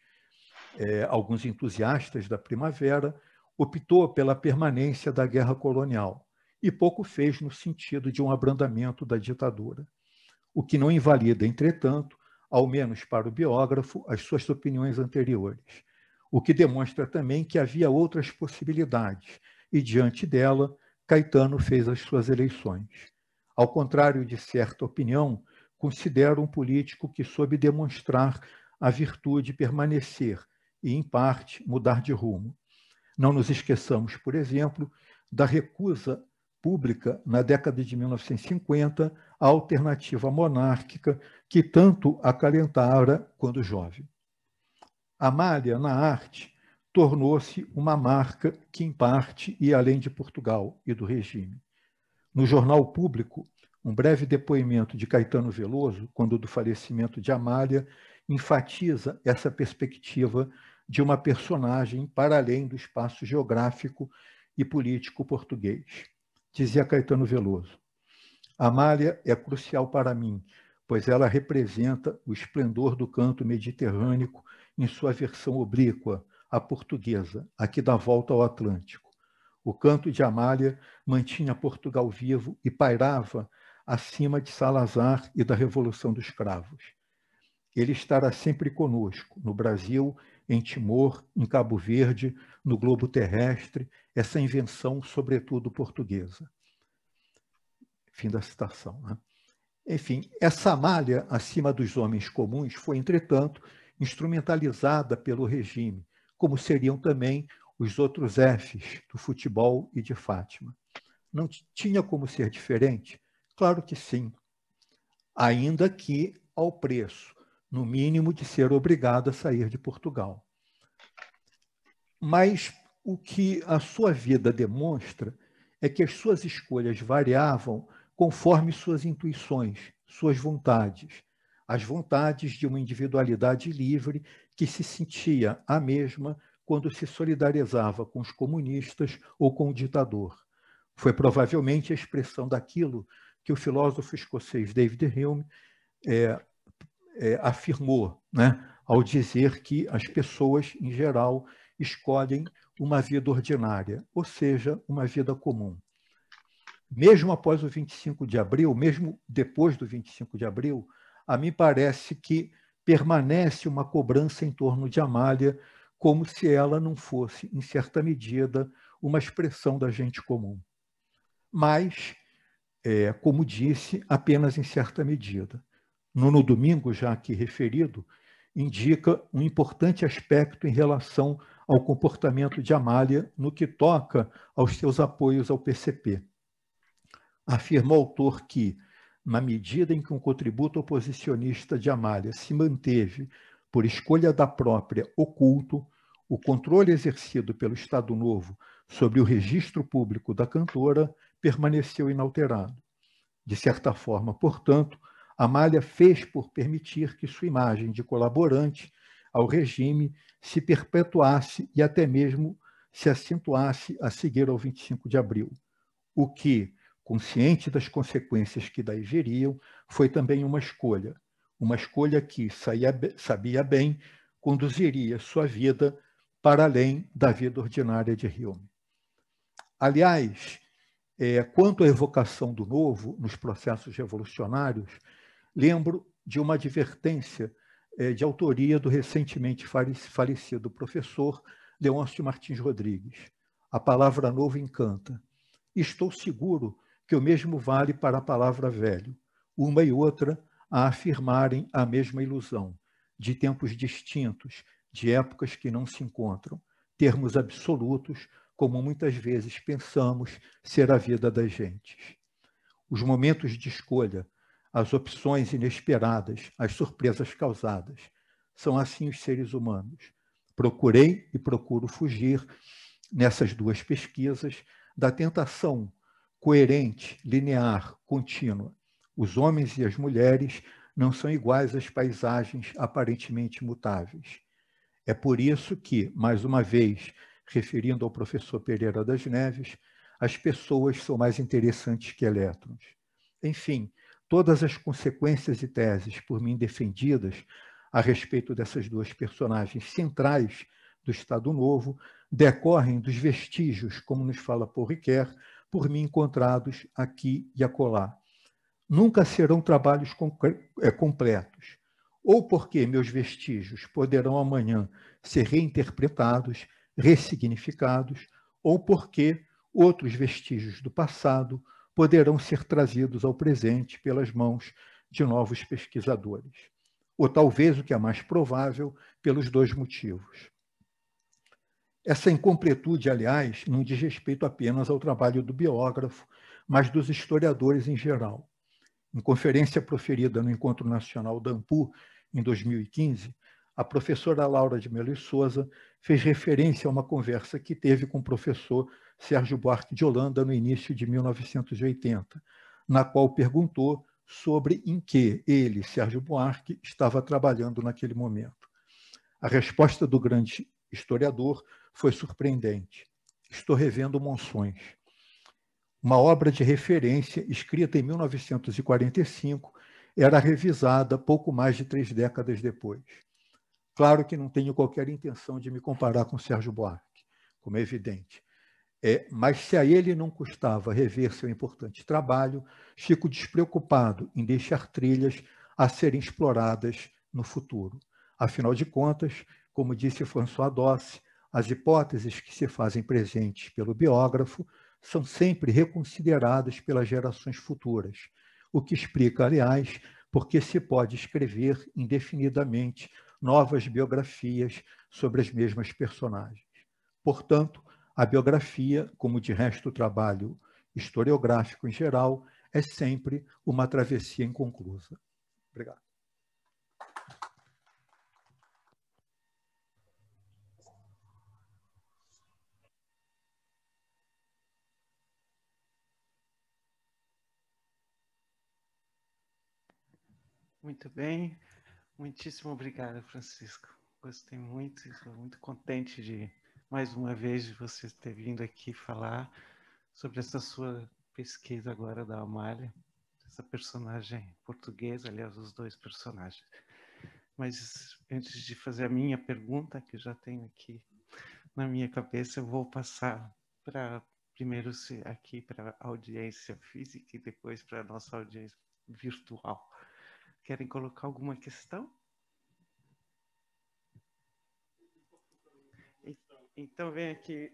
[SPEAKER 2] entusiastas da primavera, optou pela permanência da guerra colonial e pouco fez no sentido de um abrandamento da ditadura. O que não invalida, entretanto, ao menos para o biógrafo, as suas opiniões anteriores. O que demonstra também que havia outras possibilidades e, diante dela, Caetano fez as suas eleições. Ao contrário de certa opinião, considero um político que soube demonstrar a virtude de permanecer e, em parte, mudar de rumo. Não nos esqueçamos, por exemplo, da recusa pública, na década de 1950, à alternativa monárquica que tanto acalentara quando jovem. Amália, na arte, tornou-se uma marca que, em parte, ia além de Portugal e do regime. No Jornal Público, um breve depoimento de Caetano Veloso, quando do falecimento de Amália, enfatiza essa perspectiva de uma personagem para além do espaço geográfico e político português. Dizia Caetano Veloso: Amália é crucial para mim, pois ela representa o esplendor do canto mediterrâneo em sua versão oblíqua, a portuguesa, a que dá volta ao Atlântico. O canto de Amália mantinha Portugal vivo e pairava acima de Salazar e da Revolução dos Cravos. Ele estará sempre conosco, no Brasil em Timor, em Cabo Verde, no globo terrestre, essa invenção, sobretudo portuguesa. Fim da citação, né? Enfim, essa malha acima dos homens comuns foi, entretanto, instrumentalizada pelo regime, como seriam também os outros Fs do futebol e de Fátima. Não tinha como ser diferente? Claro que sim, ainda que ao preço, no mínimo, de ser obrigado a sair de Portugal. Mas o que a sua vida demonstra é que as suas escolhas variavam conforme suas intuições, suas vontades, as vontades de uma individualidade livre que se sentia a mesma quando se solidarizava com os comunistas ou com o ditador. Foi provavelmente a expressão daquilo que o filósofo escocês David Hume afirmou, né, ao dizer que as pessoas, em geral, escolhem uma vida ordinária, ou seja, uma vida comum. Mesmo após o 25 de abril, mesmo depois do 25 de abril, a mim parece que permanece uma cobrança em torno de Amália, como se ela não fosse, em certa medida, uma expressão da gente comum. Mas, como disse, apenas em certa medida. No domingo, já aqui referido, indica um importante aspecto em relação ao comportamento de Amália no que toca aos seus apoios ao PCP. Afirma o autor que, na medida em que um contributo oposicionista de Amália se manteve, por escolha da própria, oculto, o controle exercido pelo Estado Novo sobre o registro público da cantora permaneceu inalterado. De certa forma, portanto, Amália fez por permitir que sua imagem de colaborante ao regime se perpetuasse e até mesmo se acentuasse a seguir ao 25 de abril, o que, consciente das consequências que daí viriam, foi também uma escolha que, sabia bem, conduziria sua vida para além da vida ordinária de Hume. Aliás, quanto à evocação do novo nos processos revolucionários, lembro de uma advertência de autoria do recentemente falecido professor Leôncio Martins Rodrigues. A palavra novo encanta. Estou seguro que o mesmo vale para a palavra velho, uma e outra a afirmarem a mesma ilusão, de tempos distintos, de épocas que não se encontram, termos absolutos, como muitas vezes pensamos ser a vida das gentes. Os momentos de escolha, as opções inesperadas, as surpresas causadas, são assim os seres humanos. Procurei e procuro fugir, nessas duas pesquisas, da tentação coerente, linear, contínua. Os homens e as mulheres não são iguais às paisagens aparentemente mutáveis. É por isso que, mais uma vez, referindo ao professor Pereira das Neves, as pessoas são mais interessantes que elétrons. Enfim, todas as consequências e teses por mim defendidas a respeito dessas duas personagens centrais do Estado Novo decorrem dos vestígios, como nos fala Paul Ricoeur, por mim encontrados aqui e acolá. Nunca serão trabalhos completos, ou porque meus vestígios poderão amanhã ser reinterpretados, ressignificados, ou porque outros vestígios do passado poderão ser trazidos ao presente pelas mãos de novos pesquisadores. Ou talvez, o que é mais provável, pelos dois motivos. Essa incompletude, aliás, não diz respeito apenas ao trabalho do biógrafo, mas dos historiadores em geral. Em conferência proferida no Encontro Nacional da ANPU, em 2015, a professora Laura de Melo e Souza fez referência a uma conversa que teve com o professor Sérgio Buarque de Holanda no início de 1980, na qual perguntou sobre em que ele, Sérgio Buarque, estava trabalhando naquele momento. A resposta do grande historiador foi surpreendente. Estou revendo Monções. Uma obra de referência, escrita em 1945, era revisada pouco mais de 3 décadas depois. Claro que não tenho qualquer intenção de me comparar com Sérgio Buarque, como é evidente. Mas se a ele não custava rever seu importante trabalho, fico despreocupado em deixar trilhas a serem exploradas no futuro. Afinal de contas, Como disse François Dosse, as hipóteses que se fazem presentes pelo biógrafo são sempre reconsideradas pelas gerações futuras, o que explica, aliás, porque se pode escrever indefinidamente novas biografias sobre as mesmas personagens. Portanto, a biografia, como de resto o trabalho historiográfico em geral, é sempre uma travessia inconclusa. Obrigado.
[SPEAKER 1] Muito bem. Muitíssimo obrigado, Francisco. Gostei muito, estou muito contente de, mais uma vez, de você ter vindo aqui falar sobre essa sua pesquisa agora da Amália, essa personagem portuguesa, aliás, os dois personagens. Mas antes de fazer a minha pergunta, que eu já tenho aqui na minha cabeça, eu vou passar para, primeiro aqui para a audiência física e depois para a nossa audiência virtual. Querem colocar alguma questão? Então vem aqui.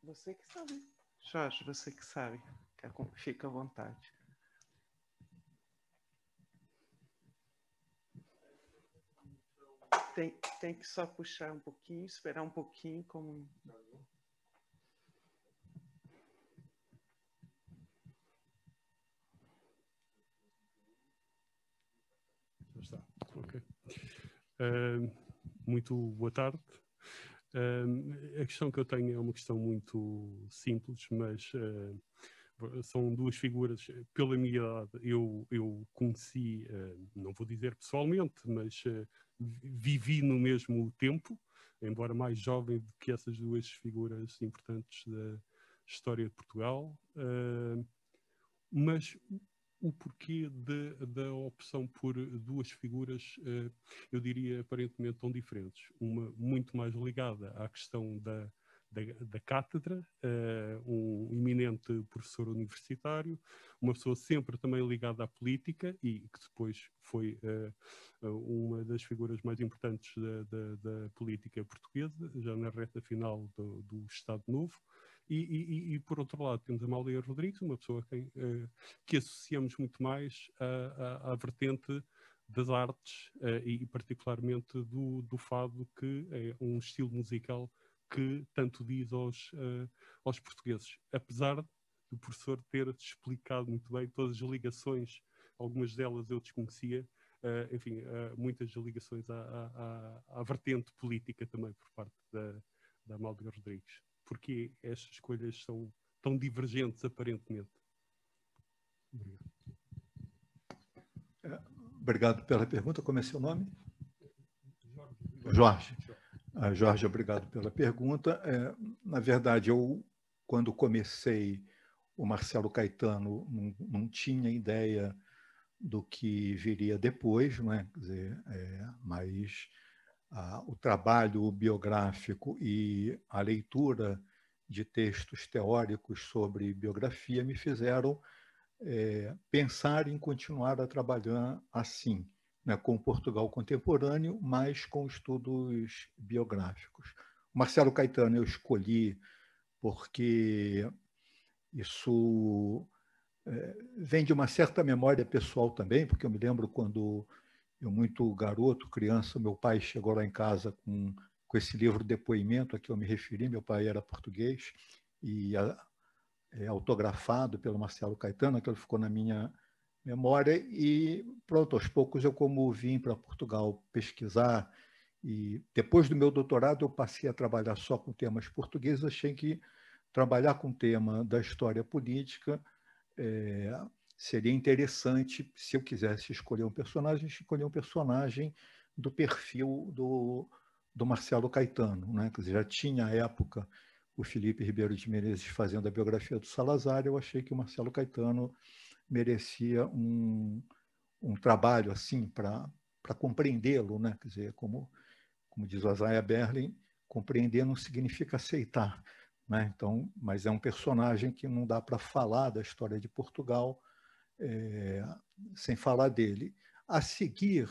[SPEAKER 1] Você que sabe. Jorge, você que sabe. Fica à vontade. Tem que só puxar um pouquinho, esperar um pouquinho, como...
[SPEAKER 3] Já está. Ok. Muito boa tarde. A questão que eu tenho é uma questão muito simples, mas são duas figuras. Pela minha idade, eu conheci, não vou dizer pessoalmente, mas vivi no mesmo tempo, embora mais jovem do que essas duas figuras importantes da história de Portugal. Mas o porquê da opção por duas figuras, eu diria, aparentemente tão diferentes. Uma muito mais ligada à questão da cátedra, um eminente professor universitário, uma pessoa sempre também ligada à política e que depois foi uma das figuras mais importantes da política portuguesa, já na reta final do Estado Novo. E por outro lado, temos a Amália Rodrigues, uma pessoa que associamos muito mais à vertente das artes e particularmente do fado, que é um estilo musical que tanto diz aos portugueses. Apesar do professor ter explicado muito bem todas as ligações, algumas delas eu desconhecia, enfim, muitas ligações à vertente política também por parte da Amália Rodrigues. Porque estas escolhas são tão divergentes, aparentemente? Obrigado.
[SPEAKER 2] Obrigado pela pergunta. Como é seu nome? Jorge. Jorge, obrigado pela pergunta. Na verdade, quando comecei o Marcelo Caetano, não tinha ideia do que viria depois, não é? Quer dizer, mas o trabalho biográfico e a leitura de textos teóricos sobre biografia me fizeram pensar em continuar a trabalhar assim, né, com Portugal contemporâneo, mas com estudos biográficos. O Marcelo Caetano eu escolhi porque isso vem de uma certa memória pessoal também, porque eu me lembro quando eu, muito garoto, criança, meu pai chegou lá em casa com esse livro Depoimento a que eu me referi. Meu pai era português e autografado pelo Marcelo Caetano, aquilo ficou na minha memória. E pronto, aos poucos eu, como vim para Portugal pesquisar, e depois do meu doutorado eu passei a trabalhar só com temas portugueses, achei que trabalhar com o tema da história política seria interessante, se eu quisesse escolher um personagem do perfil do Marcelo Caetano, né? Quer dizer, já tinha à época o Felipe Ribeiro de Menezes fazendo a biografia do Salazar. Eu achei que o Marcelo Caetano merecia um trabalho assim para compreendê-lo, né? Quer dizer, como diz o Isaiah Berlin, compreender não significa aceitar, né? Então, mas é um personagem que não dá para falar da história de Portugal sem falar dele. A seguir,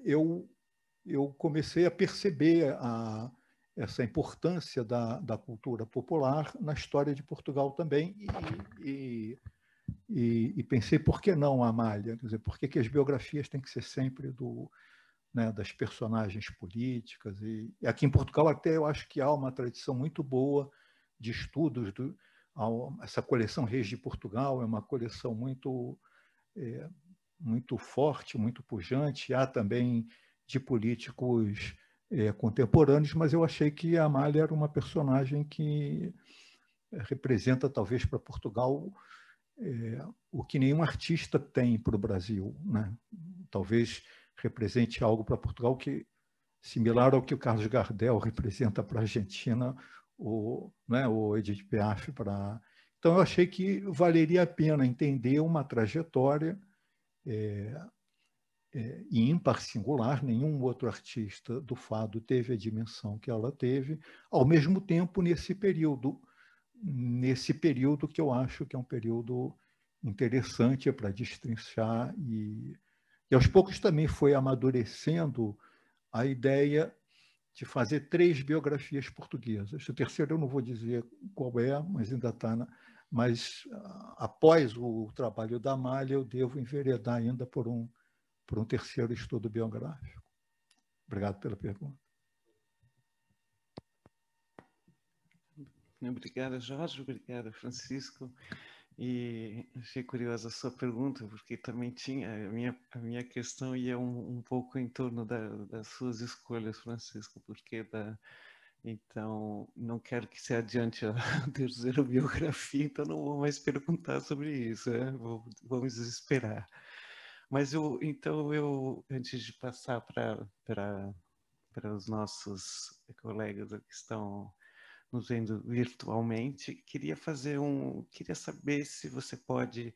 [SPEAKER 2] eu comecei a perceber essa importância da cultura popular na história de Portugal também, e pensei, por que não a Amália? Quer dizer, por que as biografias têm que ser sempre das personagens políticas? E aqui em Portugal até eu acho que há uma tradição muito boa de estudos. Essa coleção Reis de Portugal é uma coleção muito forte, muito pujante. Há também de políticos contemporâneos, mas eu achei que a Amália era uma personagem que representa, talvez, para Portugal o que nenhum artista tem para o Brasil, né? Talvez represente algo para Portugal que similar ao que o Carlos Gardel representa para a Argentina, ou Edith Piaf para... Então, eu achei que valeria a pena entender uma trajetória ímpar, singular. Nenhum outro artista do fado teve a dimensão que ela teve, ao mesmo tempo nesse período que eu acho que é um período interessante para destrinchar, e aos poucos também foi amadurecendo a ideia de fazer 3 biografias portuguesas. O terceiro eu não vou dizer qual é, mas ainda está mas após o trabalho da Amália, eu devo enveredar ainda por um terceiro estudo biográfico. Obrigado pela pergunta.
[SPEAKER 1] Obrigada, Jorge. Obrigada, Francisco. E achei curiosa a sua pergunta, porque também tinha a minha questão ia um pouco em torno das suas escolhas, Francisco, porque então não quero que se adiante a terceira biografia, então não vou mais perguntar sobre isso, né? Vamos esperar. Mas então antes de passar para os nossos colegas que estão nos vendo virtualmente, queria saber se você pode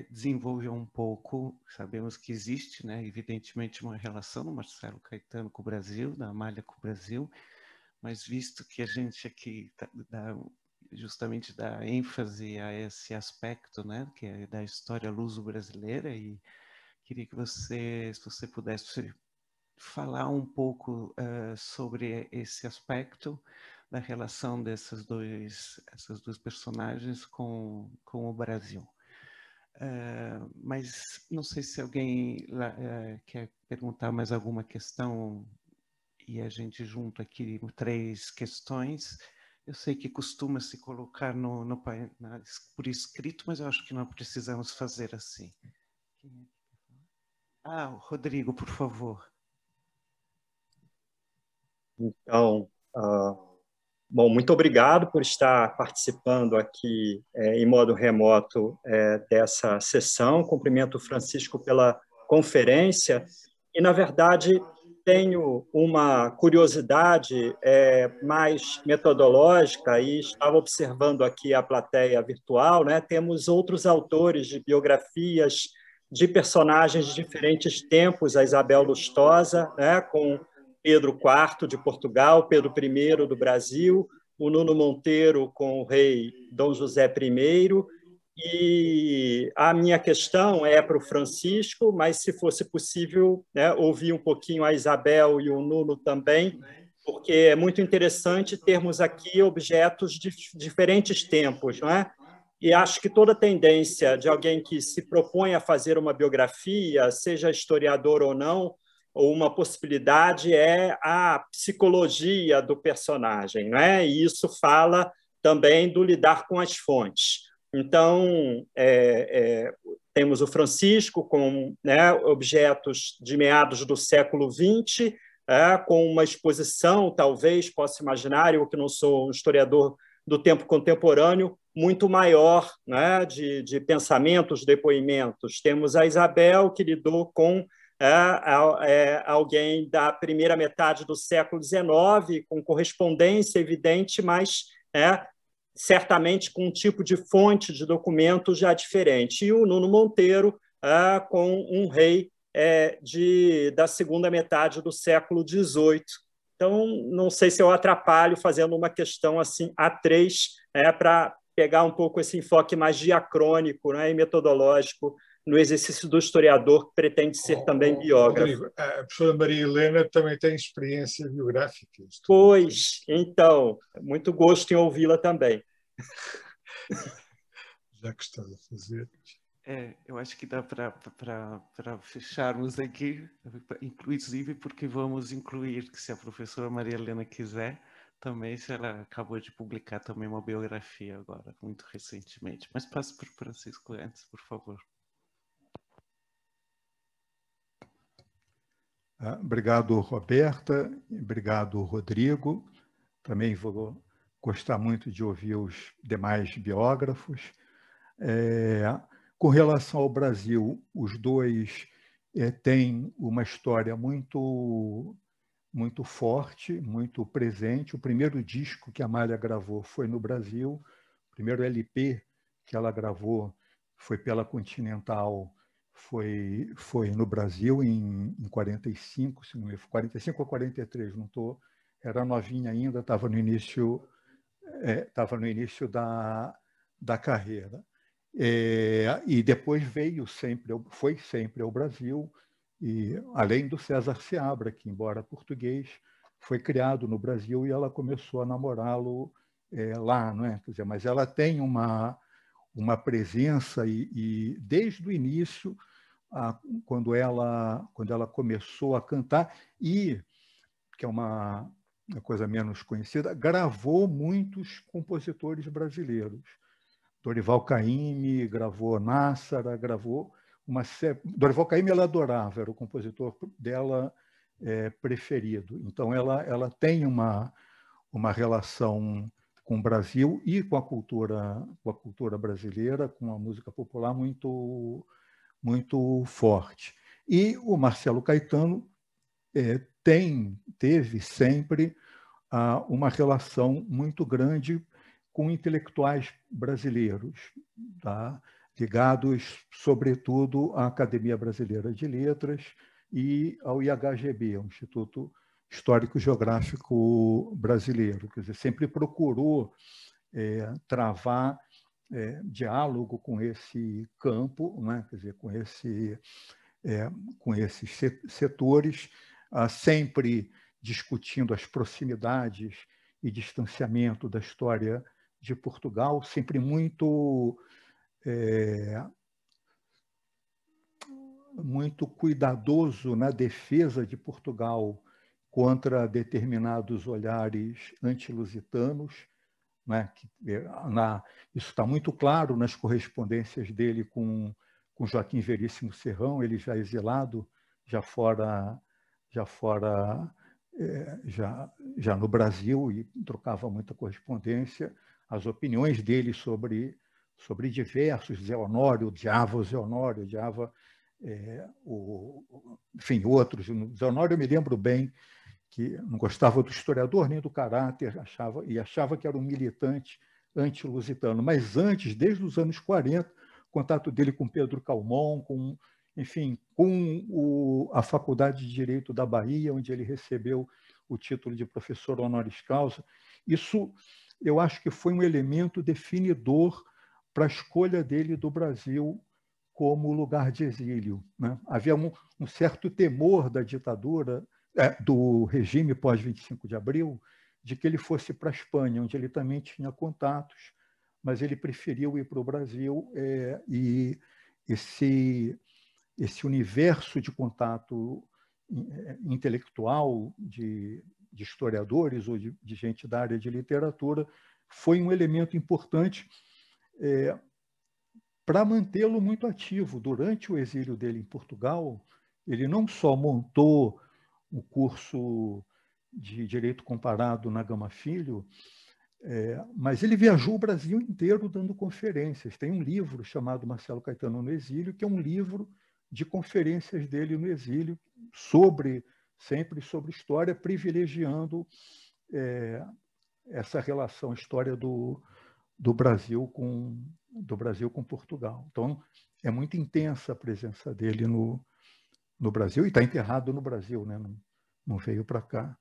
[SPEAKER 1] desenvolver um pouco. Sabemos que existe, né, evidentemente, uma relação do Marcelo Caetano com o Brasil, da Amália com o Brasil, mas visto que a gente aqui justamente dá ênfase a esse aspecto, né, que é da história luso-brasileira, e queria que se você pudesse falar um pouco sobre esse aspecto da relação essas duas personagens com o Brasil. Mas não sei se alguém quer perguntar mais alguma questão, e a gente junta aqui 3 questões. Eu sei que costuma se colocar por escrito, mas eu acho que não precisamos fazer assim. Rodrigo, por favor.
[SPEAKER 4] Então, bom, muito obrigado por estar participando aqui em modo remoto dessa sessão. Cumprimento o Francisco pela conferência e, na verdade, tenho uma curiosidade mais metodológica e estava observando aqui a plateia virtual, né? Temos outros autores de biografias de personagens de diferentes tempos, a Isabel Lustosa, né, com Pedro IV de Portugal, Pedro I do Brasil, o Nuno Monteiro com o rei Dom José I, e a minha questão é para o Francisco, mas se fosse possível, né, ouvir um pouquinho a Isabel e o Nuno também, porque é muito interessante termos aqui objetos de diferentes tempos, não é? E acho que toda tendência de alguém que se propõe a fazer uma biografia, seja historiador ou não, ou uma possibilidade é a psicologia do personagem, não é? E isso fala também do lidar com as fontes. Então, temos o Francisco com, né, objetos de meados do século XX, com uma exposição, talvez, possa imaginar, eu que não sou um historiador do tempo contemporâneo, muito maior, né, de pensamentos, depoimentos. Temos a Isabel, que lidou com alguém da primeira metade do século XIX, com correspondência evidente, mas certamente com um tipo de fonte de documento já diferente. E o Nuno Monteiro, com um rei da segunda metade do século XVIII. Então, não sei se eu atrapalho fazendo uma questão assim a 3, para pegar um pouco esse enfoque mais diacrônico, né, e metodológico no exercício do historiador que pretende ser também biógrafo.
[SPEAKER 5] Rodrigo, a professora Maria Helena também tem experiência biográfica.
[SPEAKER 4] Pois, então, muito gosto em ouvi-la também.
[SPEAKER 5] Já que está a fazer.
[SPEAKER 1] Eu acho que dá para fecharmos aqui, inclusive porque vamos incluir, que se a professora Maria Helena quiser, também, se ela acabou de publicar também uma biografia agora, muito recentemente. Mas passo para o Francisco antes, por favor.
[SPEAKER 2] Obrigado, Roberta. Obrigado, Rodrigo. Também vou gostar muito de ouvir os demais biógrafos. Com relação ao Brasil, os dois têm uma história muito forte, muito presente. O primeiro disco que a Amália gravou foi no Brasil. O primeiro LP que ela gravou foi pela Continental, foi no Brasil em 45, se não me engano, 45 ou 43, não estou. Era novinha ainda, estava no início da carreira. E depois foi sempre ao Brasil, e além do César Seabra, que, embora português, foi criado no Brasil e ela começou a namorá-lo lá, não é? Quer dizer, mas ela tem uma presença e desde o início, quando ela começou a cantar, e que é uma coisa menos conhecida, gravou muitos compositores brasileiros. Dorival Caymmi gravou Nássara, gravou uma série. Dorival Caymmi ela adorava, era o compositor dela preferido. Então, ela tem uma relação com o Brasil e com a cultura brasileira, com a música popular muito forte. E o Marcelo Caetano teve sempre uma relação muito grande com intelectuais brasileiros, tá? Ligados, sobretudo, à Academia Brasileira de Letras e ao IHGB, o Instituto Histórico-Geográfico Brasileiro. Quer dizer, sempre procurou travar diálogo com esse campo, né? Quer dizer, com esses setores, sempre discutindo as proximidades e distanciamento da história de Portugal, sempre muito cuidadoso na defesa de Portugal contra determinados olhares antilusitanos, né? Isso está muito claro nas correspondências dele com Joaquim Veríssimo Serrão, ele já exilado, já no Brasil, e trocava muita correspondência. As opiniões dele sobre diversos, Zé Honório, odiava o Zé Honório, odiava enfim, outros. Zé Honório, eu me lembro bem que não gostava do historiador nem do caráter, achava que era um militante anti-lusitano. Mas antes, desde os anos 40, o contato dele com Pedro Calmon, com a Faculdade de Direito da Bahia, onde ele recebeu o título de professor honoris causa. Isso, eu acho que foi um elemento definidor para a escolha dele do Brasil como lugar de exílio, né? Havia um certo temor da ditadura, do regime pós-25 de abril, de que ele fosse para a Espanha, onde ele também tinha contatos, mas ele preferiu ir para o Brasil, e esse universo de contato intelectual de historiadores ou de gente da área de literatura foi um elemento importante para mantê-lo muito ativo. Durante o exílio dele em Portugal, ele não só montou o curso de Direito Comparado na Gama Filho, mas ele viajou o Brasil inteiro dando conferências. Tem um livro chamado Marcelo Caetano no Exílio, que é um livro de conferências dele no exílio, sempre sobre história, privilegiando essa relação, história do Brasil com Portugal. Então, é muito intensa a presença dele no Brasil, e está enterrado no Brasil, né? Não veio para cá.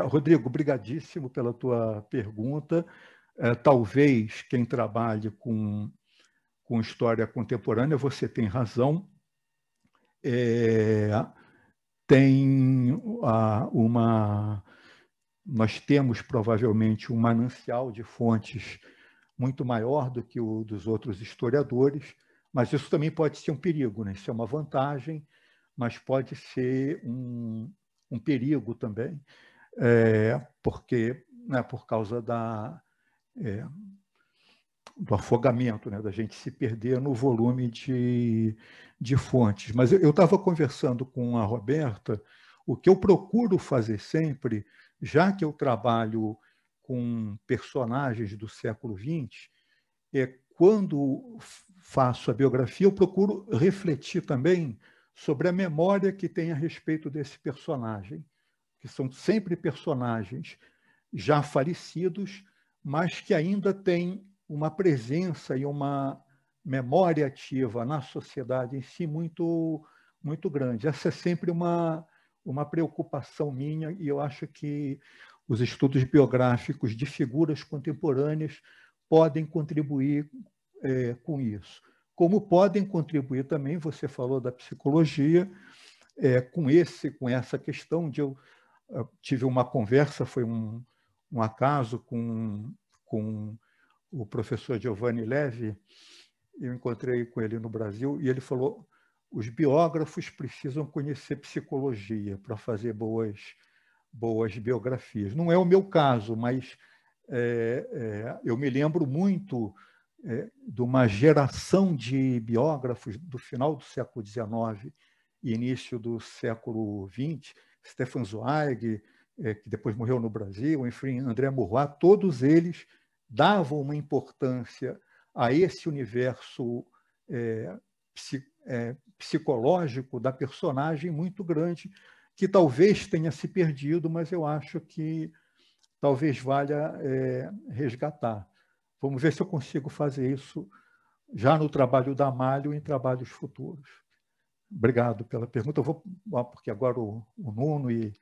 [SPEAKER 2] Rodrigo, obrigadíssimo pela tua pergunta. Talvez quem trabalhe com com história contemporânea, você tem razão. Nós temos provavelmente um manancial de fontes muito maior do que o dos outros historiadores, mas isso também pode ser um perigo, né? Isso é uma vantagem, mas pode ser um perigo também, porque, né, por causa do afogamento, né, da gente se perder no volume de fontes. Mas eu estava conversando com a Roberta, o que eu procuro fazer sempre, já que eu trabalho com personagens do século XX, quando faço a biografia, eu procuro refletir também sobre a memória que tem a respeito desse personagem, que são sempre personagens já falecidos, mas que ainda têm uma presença e uma memória ativa na sociedade em si muito, muito grande. Essa é sempre uma preocupação minha, e eu acho que os estudos biográficos de figuras contemporâneas podem contribuir com isso. Como podem contribuir também, você falou da psicologia, com essa questão de eu tive uma conversa, foi um acaso com o professor Giovanni Levi, eu encontrei com ele no Brasil, e ele falou: os biógrafos precisam conhecer psicologia para fazer boas biografias. Não é o meu caso, mas eu me lembro muito de uma geração de biógrafos do final do século XIX e início do século XX, Stefan Zweig, que depois morreu no Brasil, enfim, André Maurois, todos eles davam uma importância a esse universo psicológico da personagem muito grande, que talvez tenha se perdido, mas eu acho que talvez valha resgatar. Vamos ver se eu consigo fazer isso já no trabalho da Amália e em trabalhos futuros. Obrigado pela pergunta. Eu vou, porque agora o Nuno e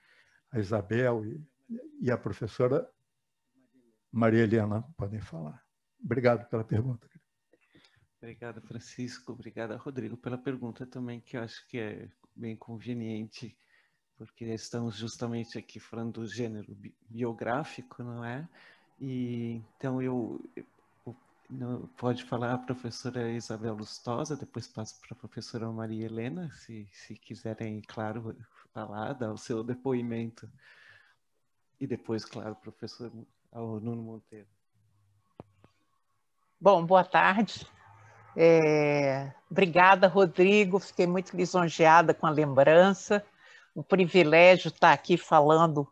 [SPEAKER 2] a Isabel e a professora Maria Helena podem falar. Obrigado pela pergunta.
[SPEAKER 1] Obrigado, Francisco. Obrigado, Rodrigo, pela pergunta também, que eu acho que é bem conveniente, porque estamos justamente aqui falando do gênero biográfico, não é? E então pode falar a professora Isabel Lustosa, depois passo para a professora Maria Helena, se quiserem, claro, falar, dar o seu depoimento. E depois, claro, professor Nuno Monteiro.
[SPEAKER 6] Bom, boa tarde. Obrigada, Rodrigo. Fiquei muito lisonjeada com a lembrança. Um privilégio estar aqui falando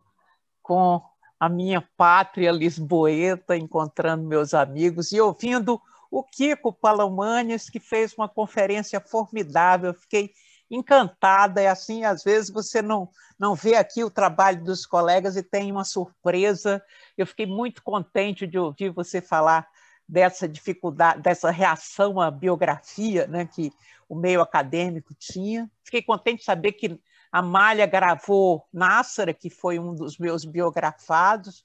[SPEAKER 6] com a minha pátria lisboeta, encontrando meus amigos e ouvindo o Kiko Palomanes, que fez uma conferência formidável. Fiquei encantada. É assim, às vezes você não vê aqui o trabalho dos colegas e tem uma surpresa. Eu fiquei muito contente de ouvir você falar dessa dificuldade, dessa reação à biografia, né, que o meio acadêmico tinha. Fiquei contente de saber que a Amália gravou Nássara, que foi um dos meus biografados,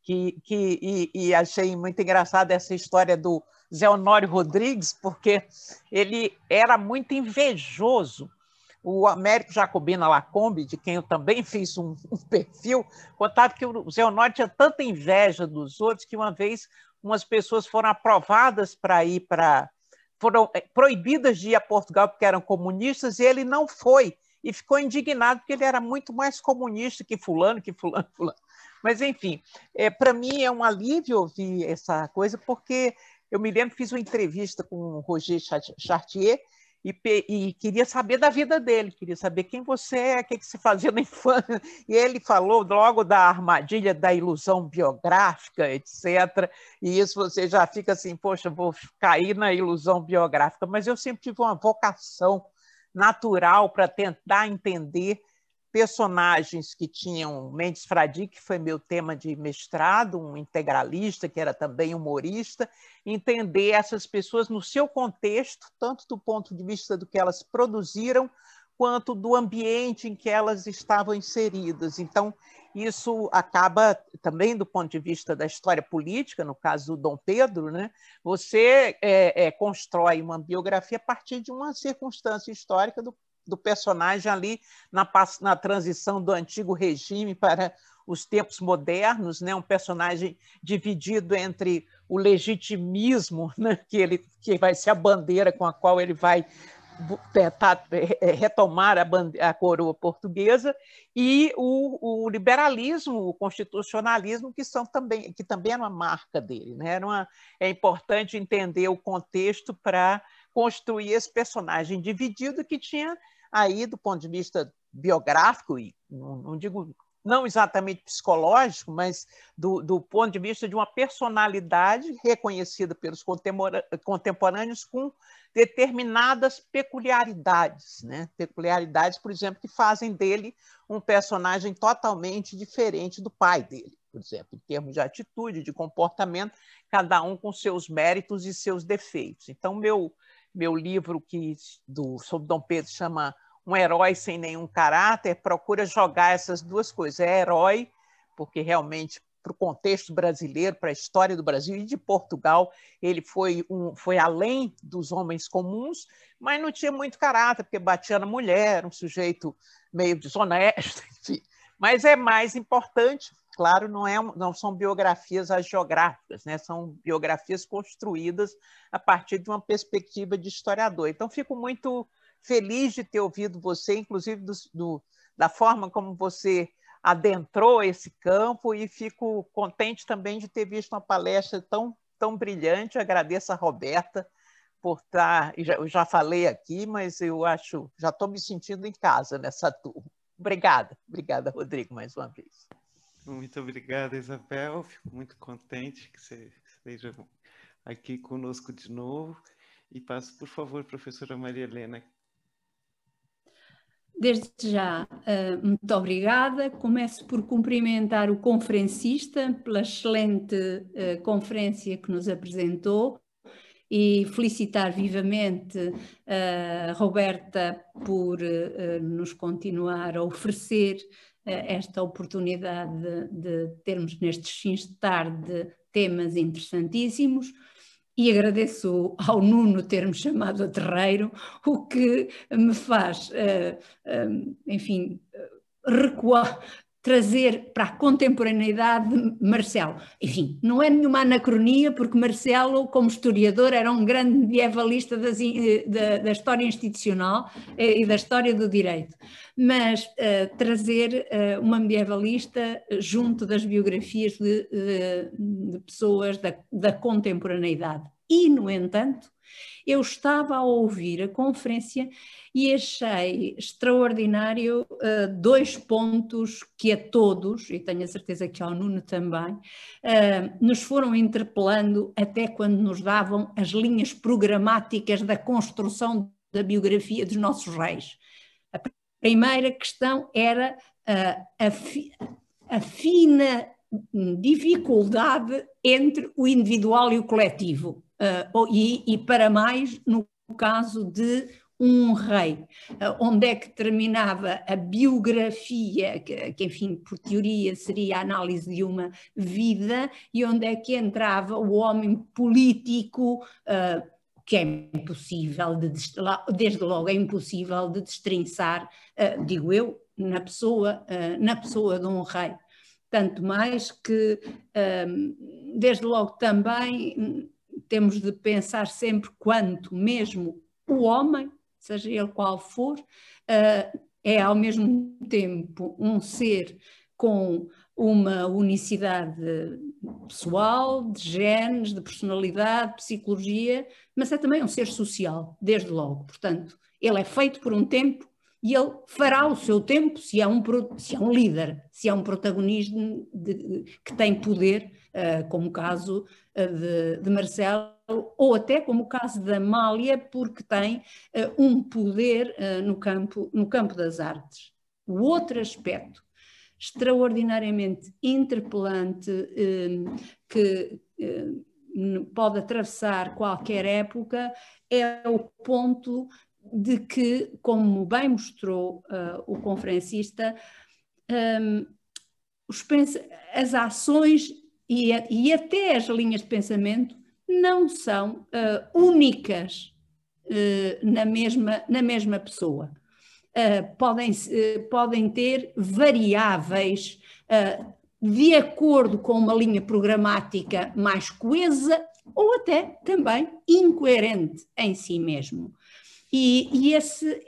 [SPEAKER 6] e achei muito engraçada essa história do Zé Honório Rodrigues, porque ele era muito invejoso. O Américo Jacobina Lacombe, de quem eu também fiz um perfil, contava que o Zé Honório tinha tanta inveja dos outros que uma vez umas pessoas foram aprovadas para ir foram proibidas de ir a Portugal porque eram comunistas, e ele não foi. E ficou indignado porque ele era muito mais comunista que fulano. Mas, enfim, para mim é um alívio ouvir essa coisa, porque eu me lembro que fiz uma entrevista com o Roger Chartier e queria saber da vida dele, queria saber quem você é, o que você fazia na infância. E ele falou logo da armadilha da ilusão biográfica, etc. E isso você já fica assim, poxa, vou cair na ilusão biográfica. Mas eu sempre tive uma vocação natural para tentar entender personagens que tinham Mendes Fradi, que foi meu tema de mestrado, um integralista, que era também humorista, entender essas pessoas no seu contexto, tanto do ponto de vista do que elas produziram, quanto do ambiente em que elas estavam inseridas. Então, isso acaba também do ponto de vista da história política, no caso do Dom Pedro, né? Você constrói uma biografia a partir de uma circunstância histórica do personagem ali na transição do antigo regime para os tempos modernos, né? Um personagem dividido entre o legitimismo, né? que vai ser a bandeira com a qual ele vai tentar retomar a coroa portuguesa, e o liberalismo, o constitucionalismo, que também é uma marca dele, né? É importante entender o contexto para construir esse personagem dividido que tinha aí, do ponto de vista biográfico, e não digo não exatamente psicológico, mas do ponto de vista de uma personalidade reconhecida pelos contemporâneos com determinadas peculiaridades, né? Peculiaridades, por exemplo, que fazem dele um personagem totalmente diferente do pai dele, por exemplo, em termos de atitude, de comportamento, cada um com seus méritos e seus defeitos. Então, meu livro sobre Dom Pedro chama Um Herói Sem Nenhum Caráter, procura jogar essas duas coisas. É herói, porque realmente, para o contexto brasileiro, para a história do Brasil e de Portugal, ele foi além dos homens comuns, mas não tinha muito caráter, porque batia na mulher, um sujeito meio desonesto, enfim. Mas é mais importante, claro, não são biografias hagiográficas, né? São biografias construídas a partir de uma perspectiva de historiador. Então, fico muito feliz de ter ouvido você, inclusive da forma como você adentrou esse campo, e fico contente também de ter visto uma palestra tão brilhante. Agradeço a Roberta por estar, eu já falei aqui, mas eu acho, já estou me sentindo em casa nessa turma. Obrigada, Rodrigo, mais uma vez.
[SPEAKER 1] Muito obrigada, Isabel. Fico muito contente que você esteja aqui conosco de novo. E passo, por favor, professora Maria Helena.
[SPEAKER 7] Desde já, muito obrigada. Começo por cumprimentar o conferencista pela excelente conferência que nos apresentou e felicitar vivamente a Roberta por nos continuar a oferecer esta oportunidade de termos nestes fins de tarde temas interessantíssimos. E agradeço ao Nuno ter-me chamado a terreiro, o que me faz, enfim, recuar, trazer para a contemporaneidade Marcelo. Enfim, não é nenhuma anacronia, porque Marcelo, como historiador, era um grande medievalista da história institucional e da história do direito. Mas trazer uma medievalista junto das biografias de pessoas da contemporaneidade. E, no entanto, eu estava a ouvir a conferência e achei extraordinário dois pontos que a todos, e tenho a certeza que ao Nuno também, nos foram interpelando até quando nos davam as linhas programáticas da construção da biografia dos nossos reis. A primeira questão era a fina dificuldade entre o individual e o coletivo, e para mais no caso de um rei, onde é que terminava a biografia, que enfim, por teoria seria a análise de uma vida, e onde é que entrava o homem político, que é impossível, desde logo é impossível de destrinçar, digo eu, na pessoa de um rei. Tanto mais que, desde logo também, temos de pensar sempre quanto mesmo o homem, seja ele qual for, é ao mesmo tempo um ser com uma unicidade pessoal, de genes, de personalidade, psicologia, mas é também um ser social, desde logo. Portanto, ele é feito por um tempo e ele fará o seu tempo se é um líder, se é um protagonista que tem poder, como o caso de Marcelo, ou até como o caso da Amália, porque tem um poder no campo das artes. O outro aspecto extraordinariamente interpelante que pode atravessar qualquer época é o ponto de que, como bem mostrou o conferencista, as ações e até as linhas de pensamento não são únicas na mesma pessoa. Podem ter variáveis de acordo com uma linha programática mais coesa ou até também incoerente em si mesmo. E esse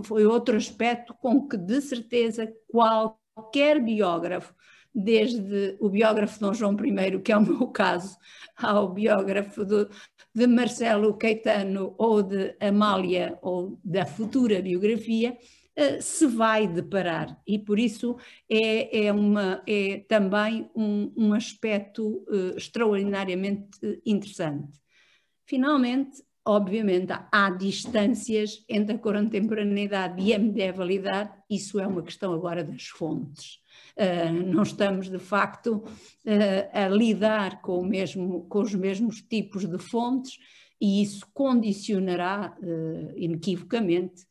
[SPEAKER 7] foi outro aspecto com que, de certeza, qualquer biógrafo, desde o biógrafo de Dom João I, que é o meu caso, ao biógrafo de Marcelo Caetano ou de Amália ou da futura biografia, se vai deparar. E por isso é também um aspecto extraordinariamente interessante. Finalmente, obviamente, há distâncias entre a contemporaneidade e a medievalidade, isso é uma questão agora das fontes. Não estamos, de facto, a lidar com os mesmos tipos de fontes, e isso condicionará inequivocamente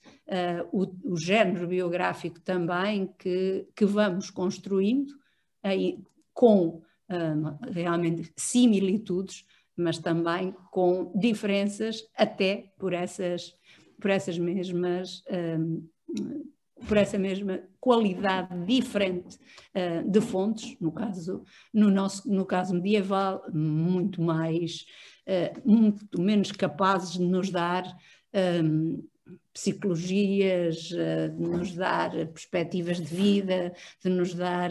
[SPEAKER 7] o género biográfico também que vamos construindo, com realmente similitudes, mas também com diferenças até por essa mesma qualidade diferente de fontes, no caso medieval, muito menos capazes de nos dar psicologias, de nos dar perspectivas de vida, de nos dar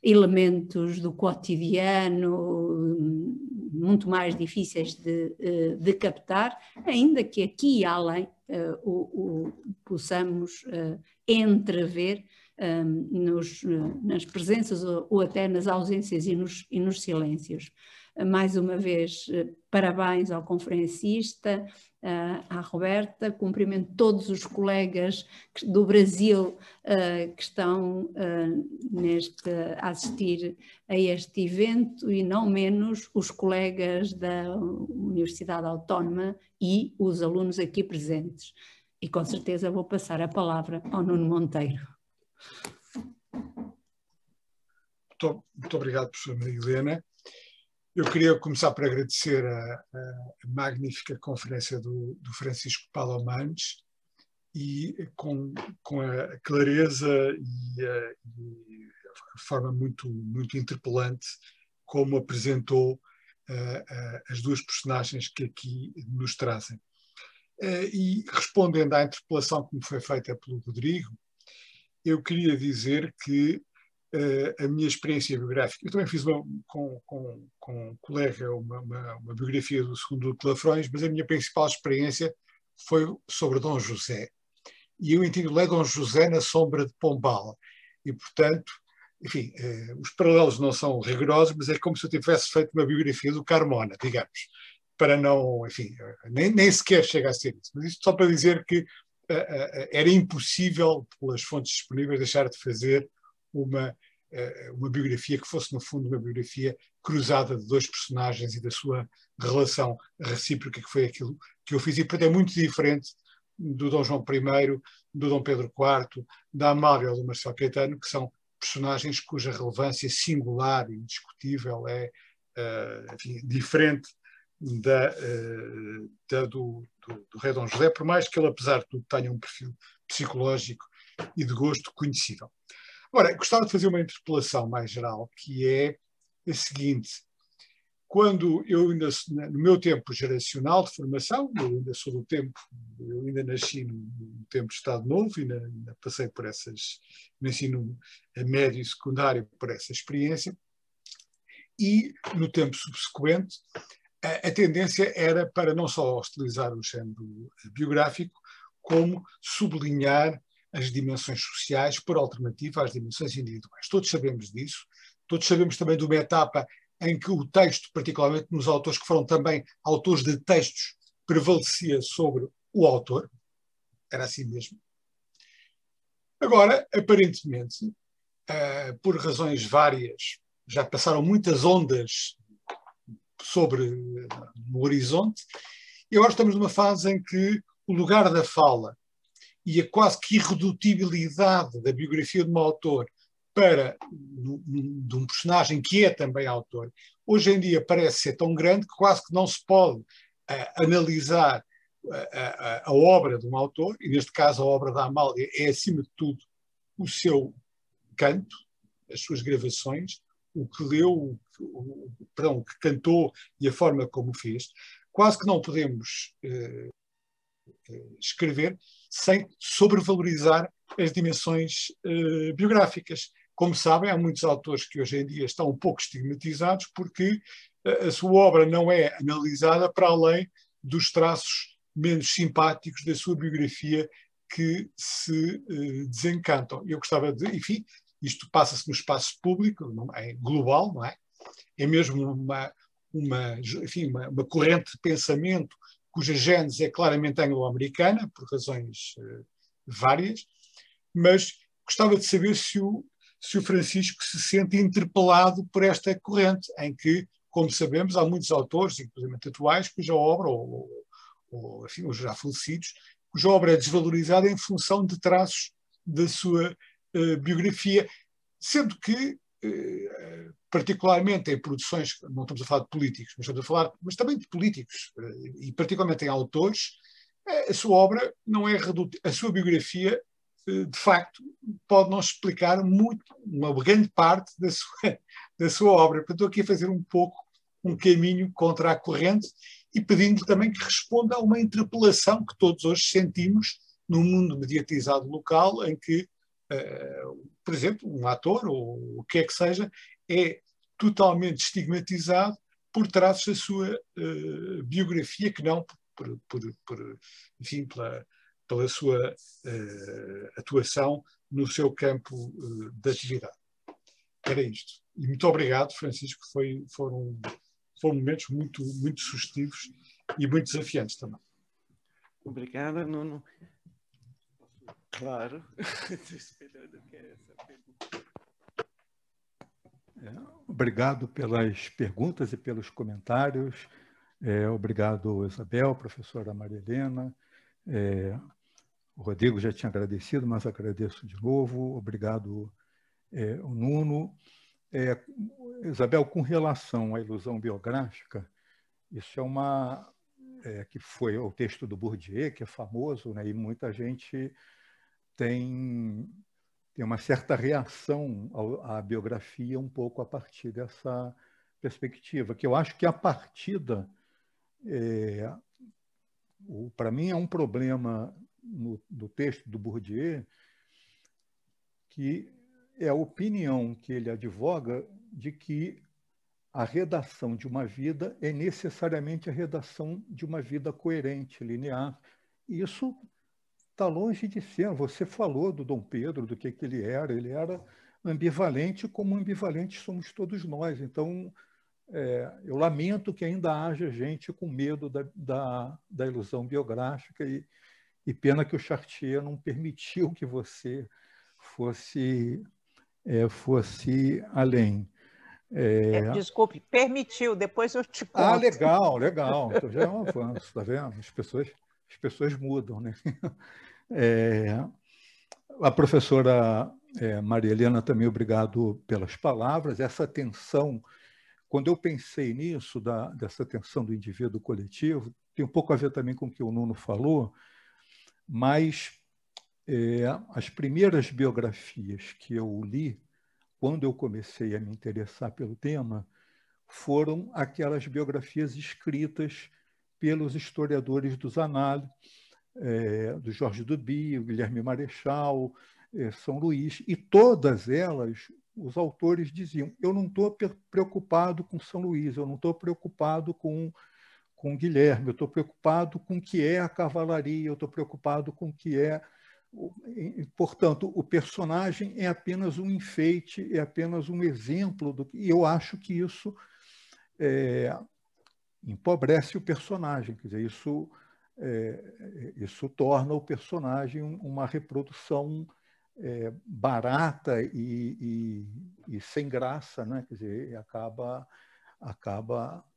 [SPEAKER 7] elementos do cotidiano muito mais difíceis de captar, ainda que aqui e além possamos entrever nas presenças ou até nas ausências e nos silêncios. Mais uma vez, parabéns ao conferencista, à Roberta, cumprimento todos os colegas do Brasil que estão a assistir a este evento, e não menos os colegas da Universidade Autónoma e os alunos aqui presentes. E com certeza vou passar a palavra ao Nuno Monteiro.
[SPEAKER 5] Muito obrigado, professora Maria Helena. Eu queria começar por agradecer a magnífica conferência do Francisco Palomanes, e com a clareza e a forma muito interpelante como apresentou as duas personagens que aqui nos trazem. E respondendo à interpelação que me foi feita pelo Rodrigo, eu queria dizer que a minha experiência biográfica, eu também fiz com um colega uma biografia do segundo Duque de Lafrões, mas a minha principal experiência foi sobre Dom José. E eu intitulei Dom José na Sombra de Pombal. E, portanto, enfim, os paralelos não são rigorosos, mas é como se eu tivesse feito uma biografia do Carmona, digamos, para não, enfim, nem sequer chega a ser isso. Mas isto só para dizer que era impossível, pelas fontes disponíveis, deixar de fazer uma biografia que fosse, no fundo, uma biografia cruzada de dois personagens e da sua relação recíproca, que foi aquilo que eu fiz. E, portanto, é muito diferente do Dom João I, do Dom Pedro IV, da Amália ou do Marcelo Caetano, que são personagens cuja relevância singular e indiscutível é enfim, diferente do rei Dom José, por mais que ele, apesar de tudo, tenha um perfil psicológico e de gosto conhecível. Agora, gostava de fazer uma interpelação mais geral, que é a seguinte: quando eu ainda, no meu tempo geracional de formação, eu ainda sou do tempo, eu ainda nasci no tempo de Estado Novo, e ainda passei por no ensino médio e secundário por essa experiência, e no tempo subsequente a tendência era para não só hostilizar o género biográfico, como sublinhar as dimensões sociais por alternativa às dimensões individuais. Todos sabemos disso, todos sabemos também de uma etapa em que o texto, particularmente nos autores que foram também autores de textos, prevalecia sobre o autor, era assim mesmo. Agora, aparentemente, por razões várias, já passaram muitas ondas no horizonte, e agora estamos numa fase em que o lugar da fala e a quase que irredutibilidade da biografia de um autor de um personagem que é também autor, hoje em dia parece ser tão grande que quase que não se pode analisar a obra de um autor, e neste caso a obra da Amália é, acima de tudo, o seu canto, as suas gravações, o que leu, o que cantou e a forma como o fez. Quase que não podemos escrever sem sobrevalorizar as dimensões biográficas. Como sabem, há muitos autores que hoje em dia estão um pouco estigmatizados porque a sua obra não é analisada para além dos traços menos simpáticos da sua biografia que se desencantam. Eu gostava de, enfim, isto passa-se no espaço público, é global, não é? É mesmo uma corrente de pensamento cuja gênese é claramente anglo-americana, por razões várias, mas gostava de saber se o Francisco se sente interpelado por esta corrente, em que, como sabemos, há muitos autores, inclusive atuais, cuja obra, ou enfim, os já falecidos, cuja obra é desvalorizada em função de traços da sua biografia, sendo que, particularmente em produções, não estamos a falar de políticos, mas estamos a falar, mas também de políticos, e particularmente em autores, a sua obra não é a sua biografia, de facto, pode não explicar muito, uma grande parte da sua obra. Portanto, estou aqui a fazer um pouco um caminho contra a corrente e pedindo também que responda a uma interpelação que todos hoje sentimos no mundo mediatizado local, em que, por exemplo, um ator, ou o que é que seja, é totalmente estigmatizado por traços da sua biografia, que não enfim, pela sua atuação no seu campo de atividade. Era isto. E muito obrigado, Francisco. Foram momentos muito, muito sugestivos e muito desafiantes também.
[SPEAKER 1] Obrigada, Nuno. Claro. Estou esperando que essa pergunta.
[SPEAKER 2] Obrigado pelas perguntas e pelos comentários. Obrigado, Isabel, professora Maria Helena. O Rodrigo já tinha agradecido, mas agradeço de novo. Obrigado, o Nuno. Isabel, com relação à ilusão biográfica, isso que foi o texto do Bourdieu, que é famoso, né, e muita gente tem uma certa reação à biografia um pouco a partir dessa perspectiva, que eu acho que a partida, para mim, é um problema do texto do Bourdieu, que é a opinião que ele advoga de que a redação de uma vida é necessariamente a redação de uma vida coerente, linear. E isso está longe de ser. Você falou do Dom Pedro, do que ele era ambivalente, como ambivalentes somos todos nós. Então, eu lamento que ainda haja gente com medo da ilusão biográfica e pena que o Chartier não permitiu que você fosse além.
[SPEAKER 6] Desculpe, permitiu, depois eu te conto.
[SPEAKER 2] Legal. Então já é um avanço, está vendo? As pessoas mudam, né? A professora Maria Helena também, obrigado pelas palavras. Essa tensão, quando eu pensei nisso, dessa tensão do indivíduo coletivo, tem um pouco a ver também com o que o Nuno falou, mas as primeiras biografias que eu li, quando eu comecei a me interessar pelo tema, foram aquelas biografias escritas pelos historiadores dos análises, do Jorge Duby, o Guilherme Marechal, São Luís, e todas elas, os autores diziam: eu não estou preocupado com São Luís, eu não estou preocupado com Guilherme, eu estou preocupado com o que é a cavalaria, eu estou preocupado com o que é... Portanto, o personagem é apenas um enfeite, é apenas um exemplo e eu acho que isso empobrece o personagem, quer dizer, isso torna o personagem uma reprodução barata e sem graça, né? Quer dizer, acaba...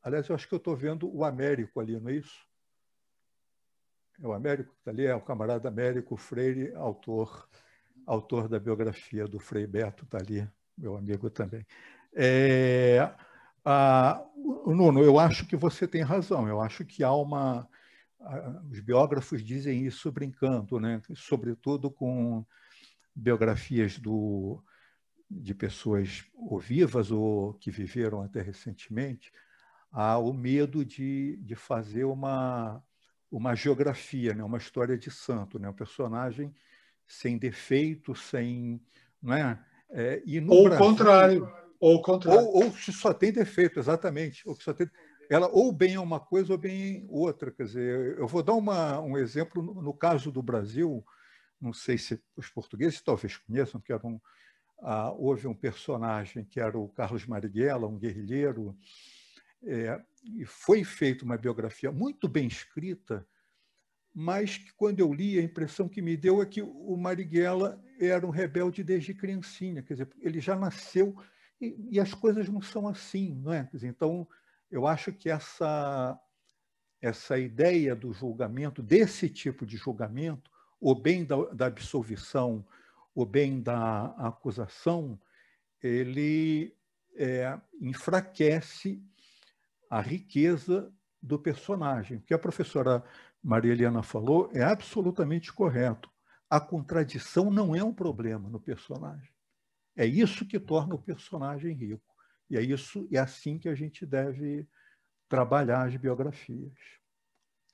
[SPEAKER 2] Aliás, eu acho que eu estou vendo o Américo ali, não é isso? É o Américo que está ali, é o camarada Américo Freire, autor autor da biografia do Frei Beto, está ali, meu amigo também. Nuno, eu acho que você tem razão. Eu acho que há uma... Os biógrafos dizem isso brincando, né? Sobretudo com biografias de pessoas ou vivas ou que viveram até recentemente, há o medo de fazer uma geografia, né? Uma história de santo, né? Um personagem sem defeito, sem... Não é? E no
[SPEAKER 5] ou
[SPEAKER 2] Brasil,
[SPEAKER 5] o contrário.
[SPEAKER 2] Ou se só tem defeito, exatamente. Ou que só tem... Ela ou bem é uma coisa ou bem outra. Quer dizer, eu vou dar um exemplo no caso do Brasil, não sei se os portugueses talvez conheçam, que houve um personagem que era o Carlos Marighella, um guerrilheiro, e foi feita uma biografia muito bem escrita, mas que, quando eu li, a impressão que me deu é que o Marighella era um rebelde desde criancinha, quer dizer, ele já nasceu e as coisas não são assim, não é? Quer dizer, então, eu acho que essa ideia do julgamento, desse tipo de julgamento, ou bem da absolvição, ou bem da acusação, ele enfraquece a riqueza do personagem. O que a professora Maria Helena falou é absolutamente correto. A contradição não é um problema no personagem. É isso que torna o personagem rico. E é assim que a gente deve trabalhar as biografias.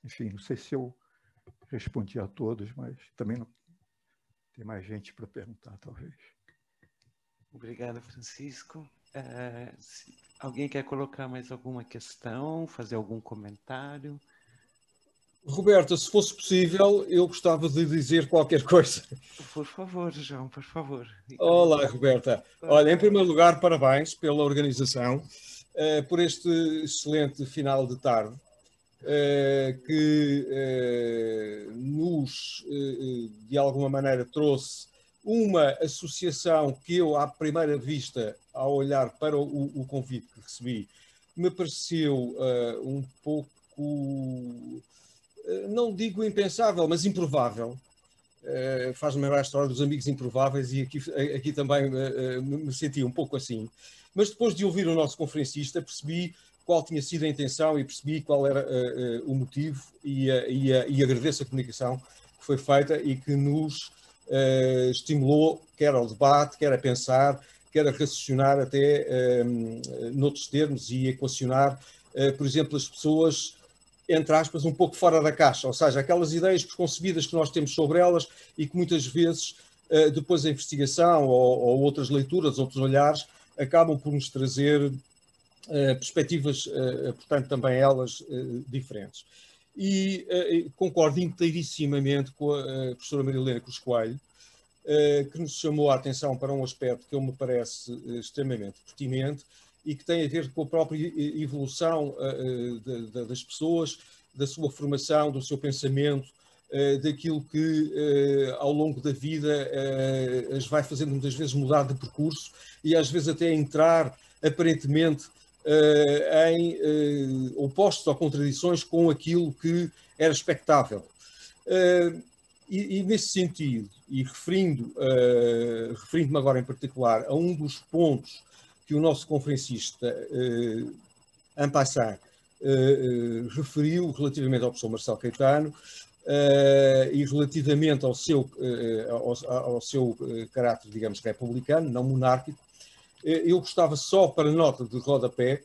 [SPEAKER 2] Enfim, não sei se eu respondi a todos, mas também não tem mais gente para perguntar, talvez.
[SPEAKER 1] Obrigado, Francisco. Alguém quer colocar mais alguma questão, fazer algum comentário?
[SPEAKER 8] Roberta, se fosse possível, eu gostava de dizer qualquer coisa.
[SPEAKER 1] Por favor, João, por favor.
[SPEAKER 8] Olá, Roberta. Olha, em primeiro lugar, parabéns pela organização, por este excelente final de tarde, que nos, de alguma maneira, trouxe uma associação que eu, à primeira vista, ao olhar para o convite que recebi, me pareceu um pouco... não digo impensável, mas improvável. Faz-me lembrar a história dos amigos improváveis, e aqui também me senti um pouco assim. Mas depois de ouvir o nosso conferencista, percebi qual tinha sido a intenção e percebi qual era o motivo, e agradeço a comunicação que foi feita e que nos estimulou, quer ao debate, quer a pensar, quer a raciocinar até noutros termos e equacionar, por exemplo, as pessoas, entre aspas, um pouco fora da caixa, ou seja, aquelas ideias preconcebidas que nós temos sobre elas e que muitas vezes, depois da investigação ou outras leituras, outros olhares, acabam por nos trazer perspectivas, portanto, também elas diferentes. E concordo inteirissimamente com a professora Maria Helena Cruz Coelho, que nos chamou a atenção para um aspecto que me parece extremamente pertinente e que tem a ver com a própria evolução das pessoas, da sua formação, do seu pensamento, daquilo que ao longo da vida as vai fazendo muitas vezes mudar de percurso e às vezes até entrar aparentemente em opostos ou contradições com aquilo que era expectável. E nesse sentido, e referindo-me agora em particular a um dos pontos que o nosso conferencista, en passant, referiu relativamente ao professor Marcelo Caetano e relativamente ao seu caráter, digamos, republicano, não monárquico, eu gostava só, para nota de rodapé,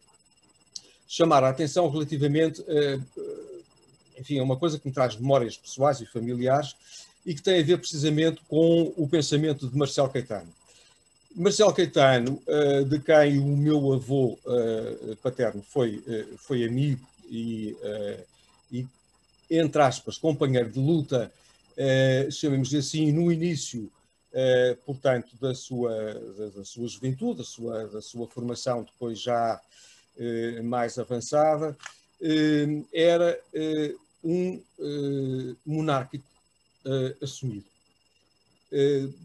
[SPEAKER 8] chamar a atenção relativamente, enfim, a uma coisa que me traz memórias pessoais e familiares e que tem a ver precisamente com o pensamento de Marcelo Caetano. Marcelo Caetano, de quem o meu avô paterno foi amigo e, entre aspas, companheiro de luta, chamemos assim, no início, portanto, da sua juventude, da sua formação depois já mais avançada, era um monárquico assumido.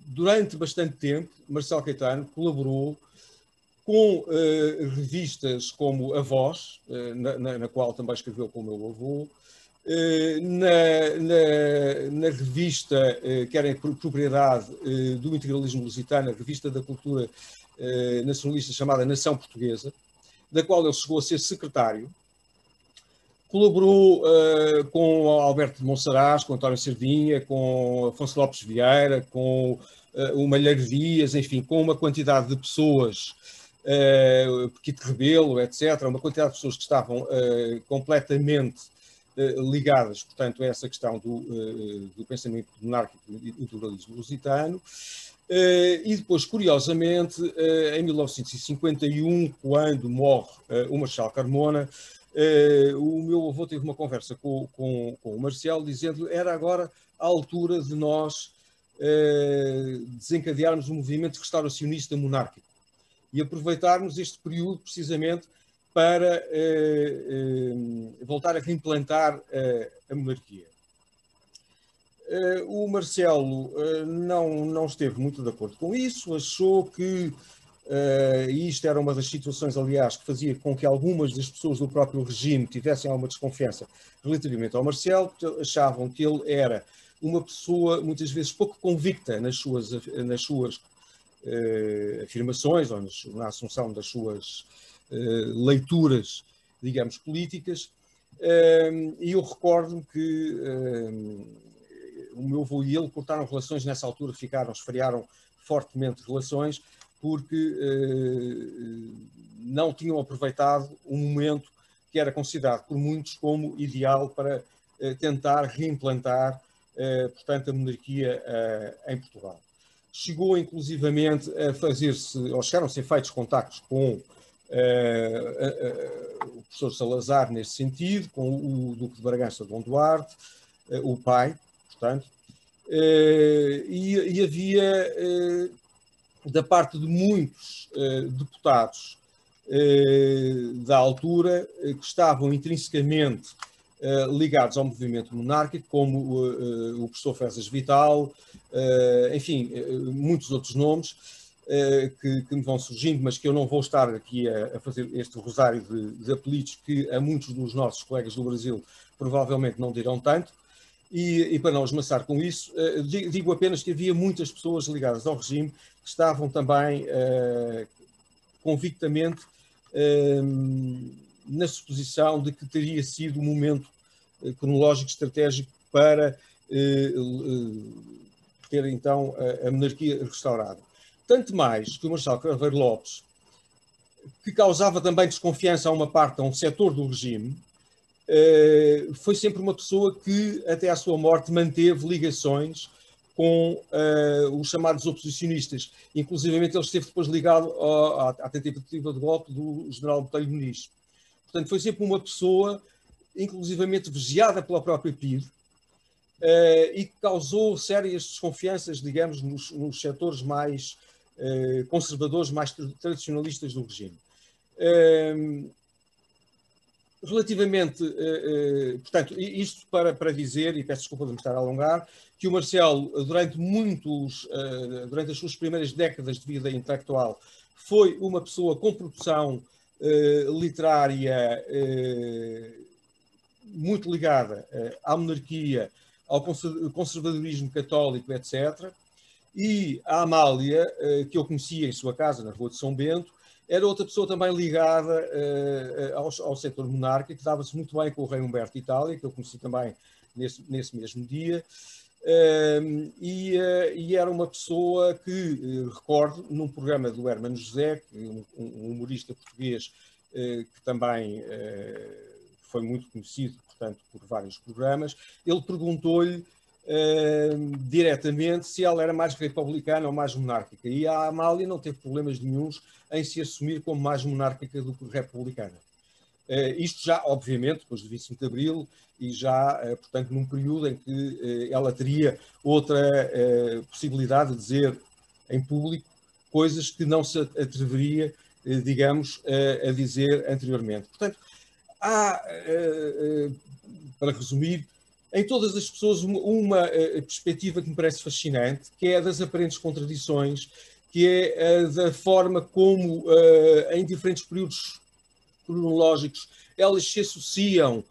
[SPEAKER 8] Durante bastante tempo, Marcelo Caetano colaborou com revistas como A Voz, na qual também escreveu com o meu avô, na revista que era propriedade do integralismo lusitano, a revista da cultura nacionalista chamada Nação Portuguesa, da qual ele chegou a ser secretário. Colaborou com Alberto de Monsaraz, com António Sardinha, com Afonso Lopes Vieira, com o Malheiro Dias, enfim, com uma quantidade de pessoas, Pequito Rebelo, etc., uma quantidade de pessoas que estavam completamente ligadas, portanto, a essa questão do pensamento monárquico e do integralismo lusitano. E depois, curiosamente, em 1951, quando morre o Marechal Carmona, o meu avô teve uma conversa com o Marcelo, dizendo que era agora a altura de nós desencadearmos um movimento restauracionista monárquico e aproveitarmos este período precisamente para voltar a reimplantar a monarquia. O Marcelo não esteve muito de acordo com isso, achou que, e isto era uma das situações, aliás, que fazia com que algumas das pessoas do próprio regime tivessem alguma desconfiança relativamente ao Marcelo, achavam que ele era uma pessoa muitas vezes pouco convicta nas suas afirmações ou na assunção das suas leituras, digamos, políticas. E eu recordo-me que o meu avô e ele cortaram relações nessa altura, esfriaram fortemente relações, porque não tinham aproveitado um momento que era considerado por muitos como ideal para tentar reimplantar, portanto, a monarquia em Portugal. Chegou, inclusivamente, chegaram a ser feitos contactos com o professor Salazar nesse sentido, com o Duque de Bragança, Dom Duarte, o pai, portanto, e havia, da parte de muitos deputados da altura, que estavam intrinsecamente ligados ao movimento monárquico, como o professor Fezas Vital, enfim, muitos outros nomes que me vão surgindo, mas que eu não vou estar aqui a fazer este rosário de apelidos que a muitos dos nossos colegas do Brasil provavelmente não dirão tanto. E para não esmaçar com isso, digo apenas que havia muitas pessoas ligadas ao regime que estavam também convictamente na suposição de que teria sido um momento cronológico estratégico para ter então a monarquia restaurada. Tanto mais que o Marcelo Carvalho Lopes, que causava também desconfiança a um setor do regime, foi sempre uma pessoa que, até à sua morte, manteve ligações com os chamados oposicionistas. Inclusivamente, ele esteve depois ligado à tentativa de golpe do general Botelho Muniz. Portanto, foi sempre uma pessoa, inclusivamente vigiada pela própria PIDE, e que causou sérias desconfianças, digamos, nos setores mais conservadores, mais tradicionalistas do regime. Relativamente, portanto, isto para dizer, e peço desculpa de me estar a alongar, que o Marcelo, durante as suas primeiras décadas de vida intelectual, foi uma pessoa com produção literária muito ligada à monarquia, ao conservadorismo católico, etc. E a Amália, que eu conhecia em sua casa, na Rua de São Bento, era outra pessoa também ligada ao setor monárquico, que dava-se muito bem com o rei Humberto de Itália, que eu conheci também nesse mesmo dia, e era uma pessoa que, recordo, num programa do Hermano José, um humorista português que também foi muito conhecido, portanto, por vários programas, ele perguntou-lhe diretamente se ela era mais republicana ou mais monárquica. E a Amália não teve problemas nenhuns em se assumir como mais monárquica do que republicana. Isto já, obviamente, depois do 25 de Abril e já, portanto, num período em que ela teria outra possibilidade de dizer em público coisas que não se atreveria, digamos, a dizer anteriormente. Portanto, há, para resumir, em todas as pessoas uma perspectiva que me parece fascinante, que é a das aparentes contradições, que é a da forma como, em diferentes períodos cronológicos, elas se associam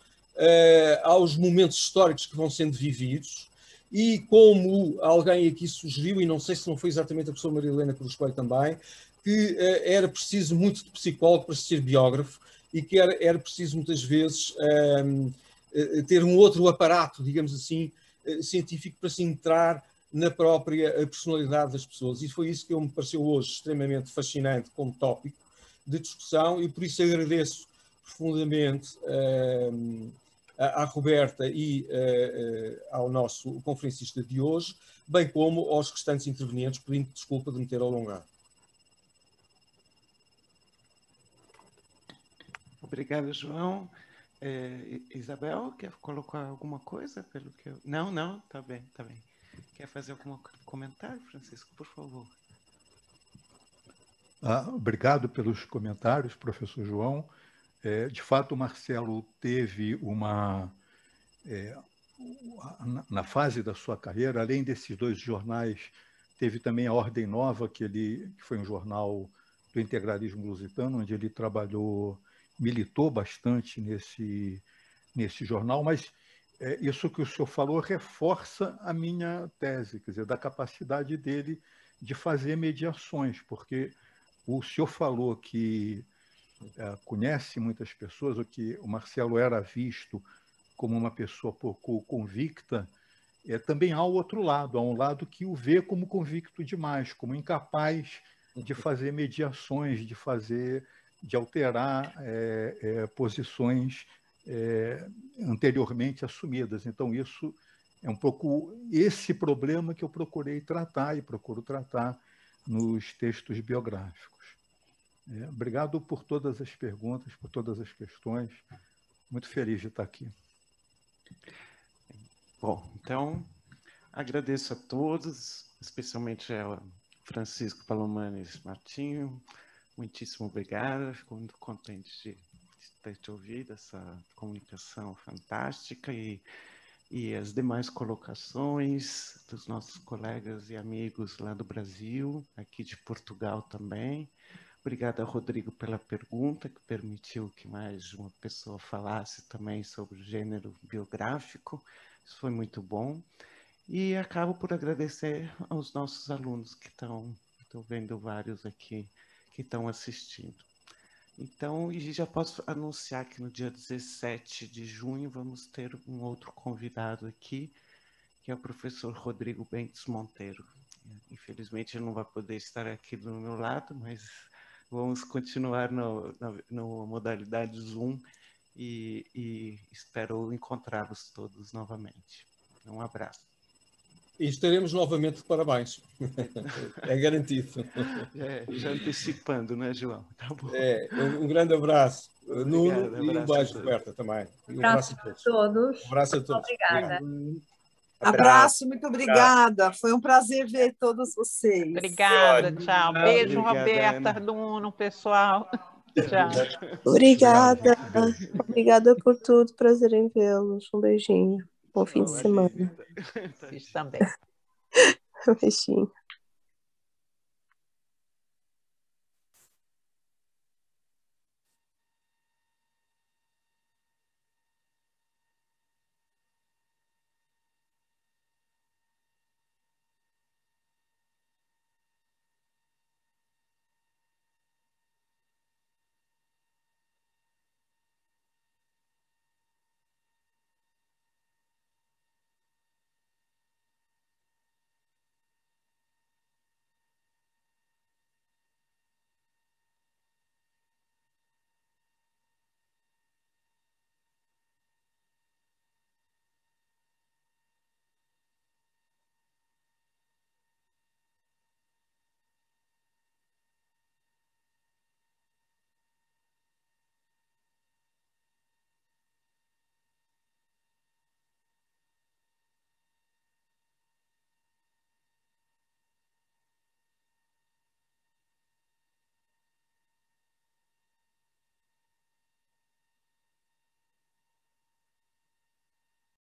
[SPEAKER 8] aos momentos históricos que vão sendo vividos, e como alguém aqui sugeriu, e não sei se não foi exatamente a professora Maria Helena Cruz Coelho também, que era preciso muito de psicólogo para ser biógrafo, e que era preciso muitas vezes ter um outro aparato, digamos assim, científico para se entrar na própria personalidade das pessoas. E foi isso que me pareceu hoje extremamente fascinante como tópico de discussão, e por isso agradeço profundamente à Roberta e ao nosso conferencista de hoje, bem como aos restantes intervenientes, pedindo desculpa de me ter alongado.
[SPEAKER 1] Obrigado, João. Isabel, quer colocar alguma coisa? Pelo que eu... Não, tá bem, tá bem. Quer fazer algum comentário, Francisco, por favor?
[SPEAKER 2] Obrigado pelos comentários, professor João. De fato, o Marcelo teve na fase da sua carreira, além desses 2 jornais, teve também a Ordem Nova, que foi um jornal do integralismo lusitano, onde ele militou bastante nesse jornal, mas isso que o senhor falou reforça a minha tese, quer dizer, da capacidade dele de fazer mediações, porque o senhor falou que conhece muitas pessoas, ou que o Marcelo era visto como uma pessoa pouco convicta, também há o outro lado, há um lado que o vê como convicto demais, como incapaz de fazer mediações, de alterar posições anteriormente assumidas. Então, isso é um pouco esse problema que eu procurei tratar e procuro tratar nos textos biográficos. Obrigado por todas as perguntas, por todas as questões. Muito feliz de estar aqui.
[SPEAKER 1] Bom, então, agradeço a todos, especialmente ao Francisco Palomanes Martinho. Muitíssimo obrigado, fico muito contente de ter te ouvido, essa comunicação fantástica e as demais colocações dos nossos colegas e amigos lá do Brasil, aqui de Portugal também. Obrigado a Rodrigo pela pergunta, que permitiu que mais uma pessoa falasse também sobre o gênero biográfico. Isso foi muito bom. E acabo por agradecer aos nossos alunos que estou vendo vários aqui que estão assistindo. Então, e já posso anunciar que no dia 17 de junho vamos ter um outro convidado aqui, que é o professor Rodrigo Bentes Monteiro. Infelizmente, ele não vai poder estar aqui do meu lado, mas vamos continuar no modalidade Zoom e espero encontrá-los todos novamente. Um abraço.
[SPEAKER 8] E estaremos novamente de parabéns. É garantido.
[SPEAKER 1] Já antecipando, né, João? Tá bom.
[SPEAKER 8] Um grande abraço.
[SPEAKER 1] Obrigado,
[SPEAKER 8] Nuno, e um beijo, Roberta, também. Um abraço a todos. Um abraço a todos.
[SPEAKER 9] Obrigada. Abraço, muito obrigada. Foi um prazer ver todos vocês.
[SPEAKER 6] Obrigada, tchau. Beijo, Roberta, Nuno, pessoal. Tchau.
[SPEAKER 10] Obrigada. Obrigada por tudo. Prazer em vê-los. Um beijinho. Bom fim de semana.
[SPEAKER 6] Vocês também.
[SPEAKER 10] Um beijinho.